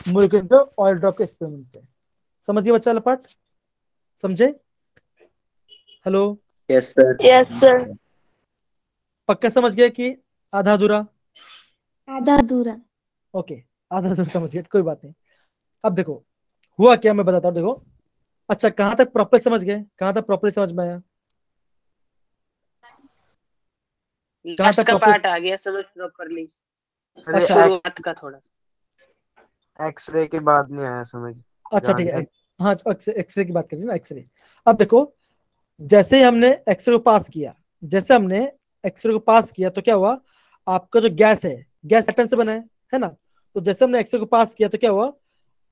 मॉलिक्यूल के ऑयल ड्रॉप के एक्सपेरिमेंट से। समझिए बच्चा वाला पार्ट, समझे, hello, yes sir. Yes, sir. पक्का समझ गए कि आधा अधूरा, आधा अधूरा। ओके आधा अधूरा समझ गए, कोई बात नहीं। अब देखो हुआ क्या, मैं बताता हूँ, देखो अच्छा कहां तक प्रॉपर समझ गए, कहां तक प्रॉपर समझ में आया, कहां लास्ट तक का प्रॉपर, पार्ट आ गया समझ प्रॉपरली, अच्छा शुरुआत का थोड़ा एक्सरे के बाद नहीं आया समझ। अच्छा ठीक है, हाँ एक्सरे की बात करिए ना, एक्सरे। अब देखो जैसे ही हमने एक्सरे को पास किया, तो क्या हुआ, आपका जो गैस है, गैस एटम से बना है ना। तो जैसे हमने एक्सरे को पास किया तो क्या हुआ,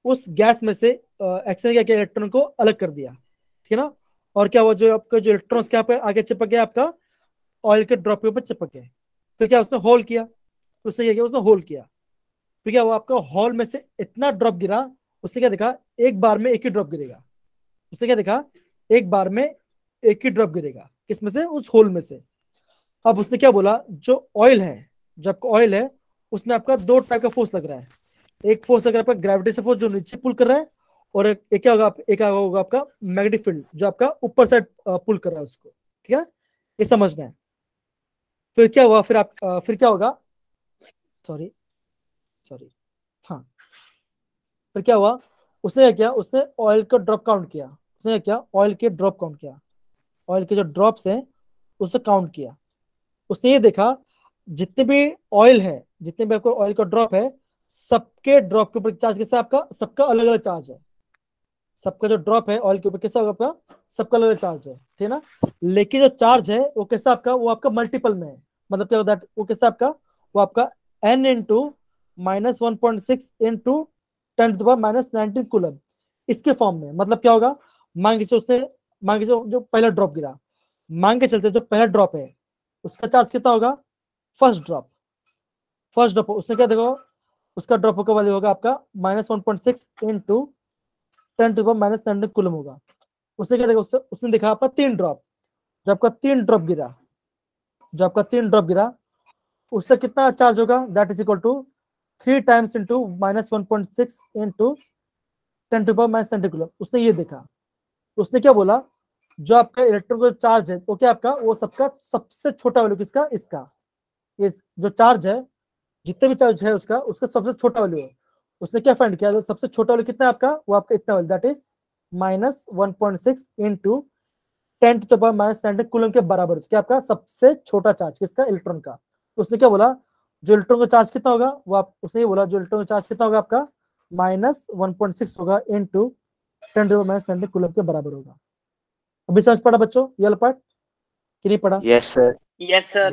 उस गैस में से एक्सरे ने क्या इलेक्ट्रॉन को अलग कर दिया, ठीक है ना। और क्या हुआ, जो आपका जो इलेक्ट्रॉन क्या पे आगे चिपक गया, आपका ऑयल के ड्रॉप के ऊपर चिपक गए। फिर क्या उसने होल किया, उसने क्या किया, उसने होल किया। फिर क्या हुआ, आपका हॉल में से इतना ड्रॉप गिरा, उससे क्या देखा, एक बार में एक ही ड्रॉप गिरेगा। उससे क्या देखा, एक बार में एक ही ड्रॉप गिरेगा, किसमें से, उस होल में से। अब उसने क्या बोला, जो ऑयल है, जो आपका ऑयल है, उसमें आपका 2 टाइप का फोर्स लग रहा है। एक फोर्स लग रहा है आपका ग्रेविटेशन फोर्स, जो नीचे पुल कर रहा है, और एक क्या होगा, एक होगा आपका मैग्नेटिक फील्ड, जो आपका ऊपर साइड पुल कर रहा है उसको, ठीक है, ये समझना है। फिर क्या हुआ, फिर क्या होगा, सॉरी हाँ, फिर क्या हुआ, उसने क्या किया, उसने ऑयल का ड्रॉप काउंट किया, उसने क्या किया, ऑयल के ड्रॉप काउंट किया, ऑयल के जो ड्रॉप्स हैं उससे काउंट किया। उसने ये देखा जितने भी ऑयल है, जितने भी आपको ऑयल का ड्रॉप है, सबके ड्रॉप के ऊपर चार्ज कैसा, आपका सबका अलग अलग चार्ज है। सबका जो ड्रॉप है ऑयल के ऊपर कैसा होगा, आपका सबका अलग अलग चार्ज है, ठीक है ना। लेकिन जो चार्ज है वो कैसा आपका, वो आपका मल्टीपल में है। मतलब क्या होता है, वो कैसा आपका, वो आपका n इंटू -1.6 इंटू 10⁻⁻19 कूलम, इसके फॉर्म में। मतलब क्या होगा, मान के जो पहला ड्रॉप गिरा, मान के चलते जो पहला ड्रॉप है उसका चार्ज कितना होगा, फर्स्ट ड्रॉप उसने क्या देखो, उसका ड्रॉप का वैल्यू होगा आपका -1.6 इंटू 10⁻⁻19 कूलम होगा। उसने क्या देखा, उसने देखा आपका 3 ड्रॉप, जो आपका 3 ड्रॉप गिरा, उससे कितना चार्ज होगा, that is equal to 3 times into -1.6 into 10⁻⁻19 coulomb. उसने ये देखा, उसने क्या बोला, जो आपका इलेक्ट्रॉन का चार्ज है वो क्या आपका, वो सबका सबसे छोटा वैल्यू किसका, इसका, ये जो चार्ज है, जितने भी चार्ज है उसका सबसे छोटा वैल्यू है। उसने क्या फाइंड किया, सबसे छोटा वैल्यू कितना है आपका, वो आपका इतना value, that is -1.6 into 10⁻⁻19 coulomb के बराबर, क्या आपका सबसे छोटा चार्ज किसका, इलेक्ट्रॉन का। तो उसने क्या बोला, जो इलेक्ट्रॉन का चार्ज कितना होगा वो आप उसने बोला, जो इलेक्ट्रॉन का चार्ज कितना होगा आपका -1.6 होगा इनटू 10⁻⁻⁷ कूलम के बराबर होगा। अभी समझ पड़ा बच्चों ये वाला पार्ट कि नहीं पड़ा? Yes sir. Yes, sir.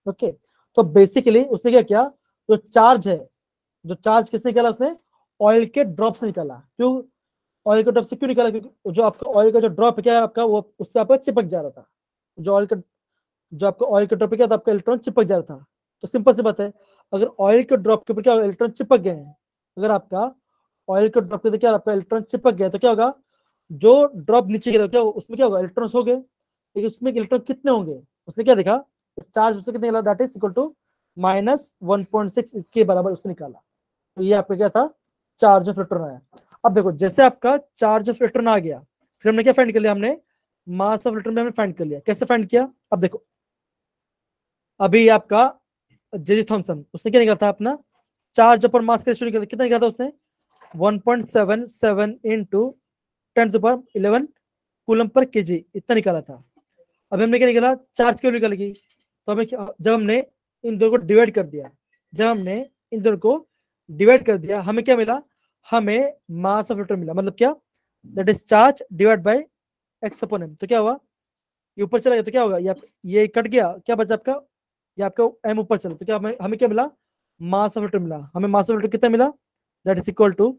Okay, तो बेसिकली उसने क्या किया, जो चार्ज है, जो चार्ज किसने निकाला, उसने ऑयल के ड्रॉप से निकाला। क्यों ऑयल के ड्रॉप से क्यों निकाला? क्योंकि जो आपका ऑयल का जो ड्रॉप क्या है आपका, वो उसके आपका चिपक जा रहा था। जो ऑयल का जो आपका ऑयल के ड्रॉप पे क्या था, आपका इलेक्ट्रॉन चिपक जा रहा था। तो सिंपल सी बात है, अगर ऑयल के ड्रॉप के ऊपर क्या इलेक्ट्रॉन चिपक गए हैं, अगर आपका ऑयल के ड्रॉप के क्या आपका इलेक्ट्रॉन चिपक गया तो क्या होगा, जो ड्रॉप नीचे गिरा क्या उसमें क्या होगा, इलेक्ट्रॉन्स हो गए, लेकिन उसमें इलेक्ट्रॉन कितने होंगे, उसने क्या देखा, चार्ज उसने कितने निकाला, दैट इज इक्वल टू -1.6 के बराबर उसने निकाला। तो ये आपका क्या था, चार्ज ऑफ इलेक्ट्रॉन आया। अब देखो जैसे आपका चार्ज ऑफ इलेक्ट्रॉन आ गया, फिर हमने क्या फाइंड कर लिया, हमने मास ऑफ इलेक्ट्रॉन भी हमने फाइंड कर लिया। कैसे फाइंड किया, अब देखो अभी आपका जे थॉमसन उसने क्या निकाला था, अपना चार्ज अपॉन मास का रेशियो निकाला, कितना निकाला था उसने 1.77 इंटू 10⁻11 कूलम पर केजी, इतना निकाला था। अभी हमने क्या निकाला, चार्ज क्यों निकालेगी, तो हमें जब हमने इन दोनों को डिवाइड कर दिया, हमें क्या मिला, हमें मास ऑफ इलेक्ट्रॉन मिला। मतलब क्या, that is charge divide by x upon m। तो क्या हुआ, ये ऊपर चला गया तो क्या होगा, ये कट गया, क्या बचा आपका, ये आपका m ऊपर चला, तो क्या हमें क्या मिला, मास ऑफ इलेक्ट्रॉन मिला। हमें मास ऑफ इलेक्ट्रॉन कितना मिला, that is equal to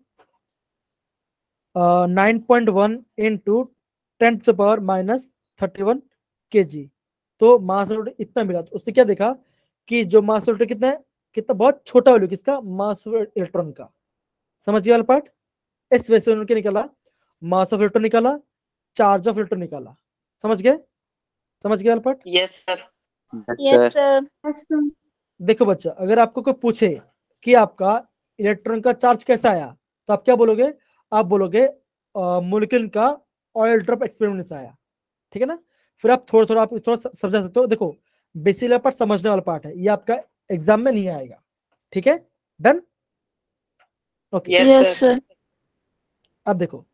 9.1 into 10⁻31 kg। तो मास ऑफ इलेक्ट्रॉन इतना मिला। तो उसने क्या देखा कि जो मास ऑफ इलेक्ट्रॉन कितना है, कितना बहुत छोटा वैल्यू किसका, मास ऑफ इलेक्ट्रॉन का। समझ गया वाला पार्ट? इस वजह से उन्होंने क्या निकाला, मास ऑफ इलेक्ट्रॉन निकाला, चार्ज ऑफ इलेक्ट्रॉन निकाला। समझ गए वाला part? Yes, sir. Yes, sir. देखो बच्चा, अगर आपको कोई पूछे कि आपका इलेक्ट्रॉन का चार्ज कैसा आया, तो आप क्या बोलोगे, आप बोलोगे मॉलिक्यूल का ऑयल ड्रॉप एक्सपेरिमेंट से आया। ठीक है ना? फिर आप थोड़ा आप थोड़ा समझा सकते हो। देखो बेसिक पार्ट समझने वाला पार्ट है, ये आपका एग्जाम में नहीं आएगा। ठीक है, डन? Okay, Yes, sir. अब देखो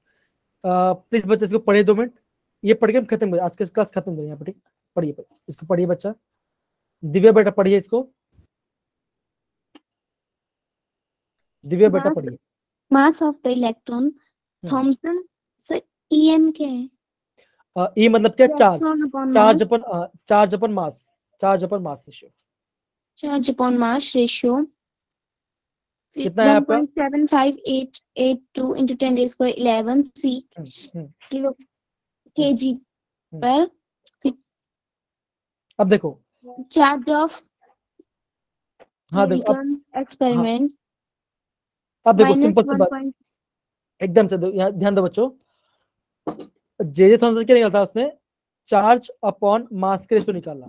प्लीज बच्चे इसको पढ़िए 2 मिनट, ये पढ़ के हम खत्म आज का क्लास खत्म करें यहाँ पर। ठीक, पढ़िए इसको, पढ़िए बच्चा, दिव्या बेटा पढ़िए इसको, दिव्या बेटा पढ़िए। Mass of the electron Thomson sir em क्या है? ई मतलब क्या, charge, Electron upon charge mass. Upon charge upon mass, charge upon mass ratio Charge upon mass ratio कितना है आपका, 1.75882 into 10 raised by 11 c kilo kg per अब देखो, charge of हाँ देखो experiment अब देखो minus सिंपल सी बात, 1. एकदम से यहाँ ध्यान दो बच्चों, जे थॉमसन क्या निकाला था, उसने चार्ज अपॉन मास का रेशियो निकाला,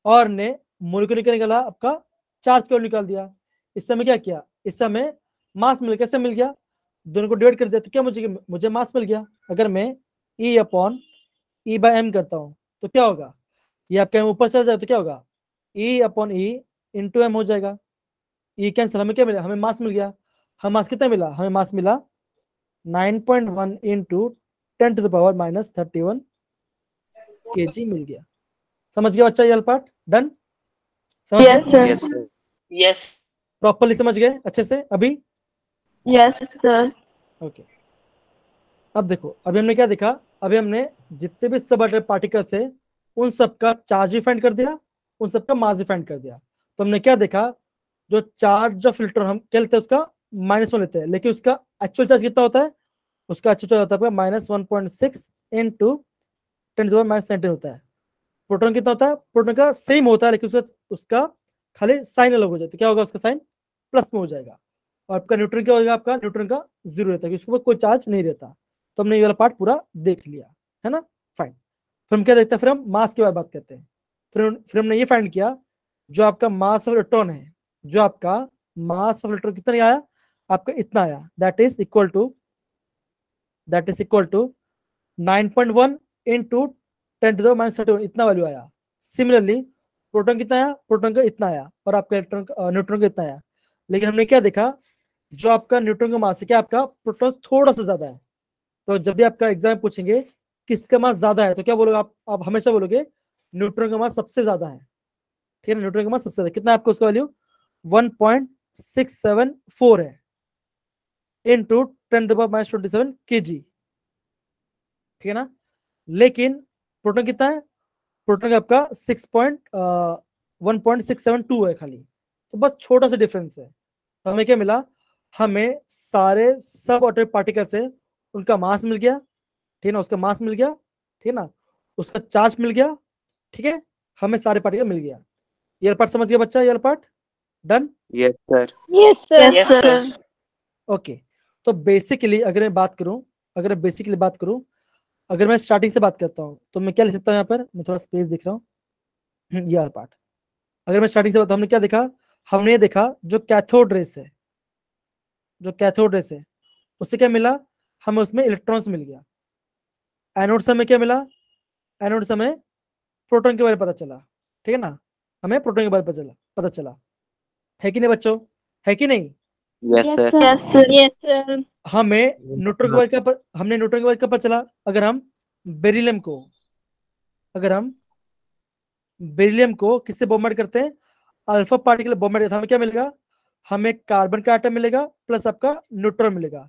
और ने मॉलिक्यूल क्या निकाला, आपका चार्ज क्यों निकाल दिया। इस समय क्या किया, इस समय मास मिल, कैसे मिल गया, दोनों को डिवाइड कर दिया, तो क्या मुझे मास मिल गया। अगर मैं E upon E by m करता हूँ तो क्या होगा, ये आपका ऊपर चला जाए तो क्या होगा, E upon E into m हो जाएगा। E कैंसिल, हमें क्या मिला, हमें मास मिल गया। हमें मास कितना मिला, हमें मास मिला 9.1 इंटू 10⁻31 kg मिल गया। समझ गया बच्चा ये पार्ट? डन? समझ Yes, गए? sir. Yes sir. Yes. Properly समझ गए अच्छे से अभी? Yes, sir. ओके, अब देखो अभी हमने क्या देखा, अभी हमने जितने भी सब पार्टिकल्स है उन सबका चार्ज भी फाइंड कर दिया, उन सबका मास भी फाइंड कर दिया। तो हमने क्या देखा, जो चार्ज ऑफ इलेक्ट्रॉन हम क्या लेते हैं, उसका -1 लेते हैं, लेकिन उसका एक्चुअल चार्ज कितना होता है, उसका एक्चुअल चार्ज होता है -1.6 इंटू 10⁻⁻⁷ होता है। प्रोटॉन कितना होता है, प्रोटॉन का सेम होता है, लेकिन उसका खाली साइन अलग हो जाता है। क्या होगा, उसका साइन प्लस में हो जाएगा। और आपका न्यूट्रॉन क्या होगा, आपका न्यूट्रॉन का 0 रहता है, उसके ऊपर कोई चार्ज नहीं रहता। तो हमने ये वाला पार्ट पूरा देख लिया है ना, फाइन। फिर हम क्या देखते हैं, फिर हम मास के बारे में बात करते हैं। फिर हमने ये फाइंड किया, जो आपका मास ऑफ इलेक्ट्रॉन है, जो आपका मास ऑफ इलेक्ट्रॉन कितना आया, आपका इतना आया, that is equal to 9.1 into 10⁻31 इतना वैल्यू आया। सिमिलरली प्रोटॉन कितना आया, प्रोटॉन का इतना आया, और आपका इलेक्ट्रॉन न्यूट्रॉन का इतना आया। लेकिन हमने क्या देखा, जो आपका न्यूट्रॉन का मास है, क्या आपका प्रोटॉन थोड़ा सा ज्यादा है। तो जब भी आपका एग्जाम पूछेंगे किसका मास ज्यादा है, तो क्या बोलोगे आप हमेशा बोलोगे न्यूट्रॉन का मास सबसे ज्यादा है। ठीक है, न्यूट्रॉन का मास सबसे ज्यादा कितना है आपको, उसका वैल्यू 1.674 है इनटू 10⁻⁻27 kg, ठीक है ना। लेकिन प्रोटॉन कितना है, प्रोटॉन का आपका 1.672 है खाली, तो बस छोटा सा डिफरेंस है। तो हमें क्या मिला, हमें सारे सब एटॉमिक पार्टिकल से उनका मास मिल गया, ठीक है ना, उसका मास मिल गया, ठीक है ना, उसका चार्ज मिल गया, ठीक है, हमें सारे पार्टिकल मिल गया। ये पार्ट समझ गया बच्चा, ये part done. Yes sir. Yes, sir. Yes, sir. Okay, तो बेसिकली अगर मैं बात करूं, अगर मैं स्टार्टिंग से बात करता हूं तो मैं क्या लिख सकता हूं, यहाँ पर मैं थोड़ा स्पेस दिख रहा हूँ, ये पार्ट। अगर मैं स्टार्टिंग से बात, हमने क्या देखा, हमने ये देखा जो कैथोड रेस है, उससे क्या मिला, हमें उसमें इलेक्ट्रॉन्स मिल गया। एनोड से हमें क्या मिला, एनोड से हमें प्रोटॉन के बारे में पता चला, ठीक है ना, हमें प्रोटॉन के बारे में पता चला, है कि नहीं बच्चों, है कि नहीं। Yes Yes, sir. sir. Yes, sir. Yes, sir. हमें न्यूट्रॉन के बारे का हमने न्यूट्रॉन के बारे का पता चला। अगर हम बेरिलियम को किससे बॉम्बार्ड करते हैं, अल्फा पार्टिकल बॉम्बार्ड करते हैं, हमें क्या मिलेगा, हमें कार्बन का एटम मिलेगा प्लस आपका न्यूट्रॉन मिलेगा।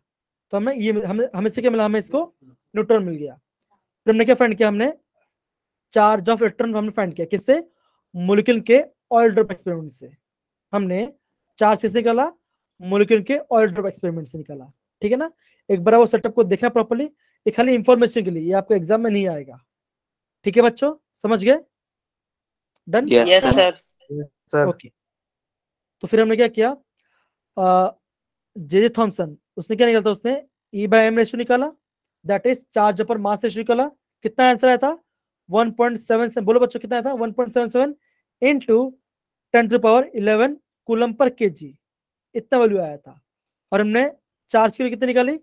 तो हमें ये हमें इससे क्या मिला, हमें इसको न्यूट्रॉन मिल गया। फिर हमने क्या फाइंड किया, हमने चार्ज ऑफ इलेक्ट्रॉन हमने फाइंड किया, किससे, मॉलिक्यूल के ऑयल ड्रॉप एक्सपेरिमेंट से। हमने चार्ज किससे निकाला, मॉलिक्यूल के ऑयल ड्रॉप एक्सपेरिमेंट से निकाला, ठीक है ना। एक बार वो सेटअप को देखना प्रॉपर्ली, ये खाली इंफॉर्मेशन के लिए, ये आपको एग्जाम में नहीं आएगा, ठीक है बच्चों, समझ गए, डन। Yes sir. ओके, तो फिर हमने क्या किया, जे थॉमसन उसने क्या निकाला था, उसने E/m रेशियो निकाला, दैट इज चार्ज पर मास रेशियो निकाला। कितना आंसर आया था, 1.77, बोलो बच्चों कितना आया था, 1.77 इंटू 10⁻11 कूलम पर kg, इतना वैल्यू आया था। और हमने चार्ज की कितनी निकाली,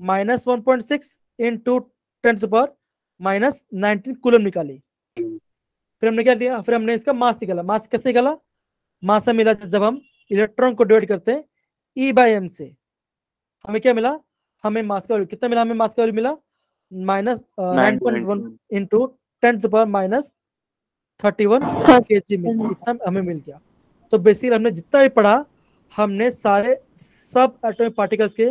-1.6 इंटू 10⁻19 कूलम निकाली। फिर हमने क्या लिया, फिर हमने इसका मास निकाला। मास कैसे निकाला, मास मिला जब हम इलेक्ट्रॉन को डिवाइड करते हैं E/m से, हमें क्या मिला, हमें मास का वैल्यू कितना मिला, हमें मास का वैल्यू मिला -9.1 इंटू 10⁻31 kg में, इतना हमें मिल गया। तो बेसिकली हमने जितना भी पढ़ा, हमने सारे सब एटॉमिक पार्टिकल्स के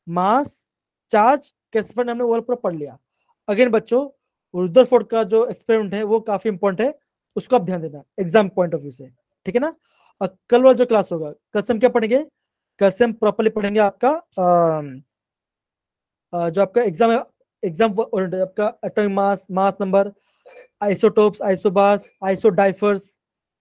मास, चार्ज, कैसे हमने वो पूरा पढ़ लिया। अगेन बच्चों, रुदरफोर्ड का जो एक्सपेरिमेंट है वो काफी इंपॉर्टेंट है, उसको आप ध्यान देना एग्जाम पॉइंट ऑफ व्यू से, ठीक है ना। और कल वाला जो क्लास होगा, कल से हम क्या पढ़ेंगे, कल से हम प्रॉपर्ली पढ़ेंगे आपका जो आपका एग्जाम आपका atomic mass, mass number, isotopes, isobars, isodiaphers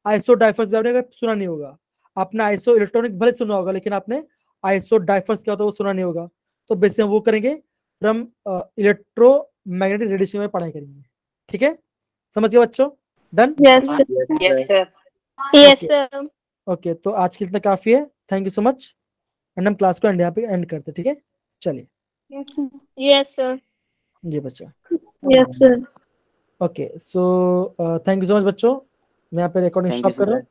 भी आपने सुना नहीं होगा। आपने आइसो इलेक्ट्रॉनिक्स भले सुना होगा, लेकिन आपने आइसोडाइफर्स क्या होता है वो सुना नहीं होगा। तो बेसिक हम वो करेंगे, फिर हम इलेक्ट्रोमैग्नेटिक रेडिएशन में पढ़ाई करेंगे, ठीक है, समझ गए बच्चों, done. Yes, sir. Yes, sir. Okay, तो आज के लिए इतना काफी है, thank you so much, and हम क्लास को यहाँ पे एंड करते हैं, ठीक है, चलिए। Yes, sir. Yes, sir. जी बच्चा, Yes, sir. Okay, so thank you so much बच्चों, मैं यहाँ पे रिकॉर्डिंग Thank you, स्टॉप कर रहा sir. हूँ।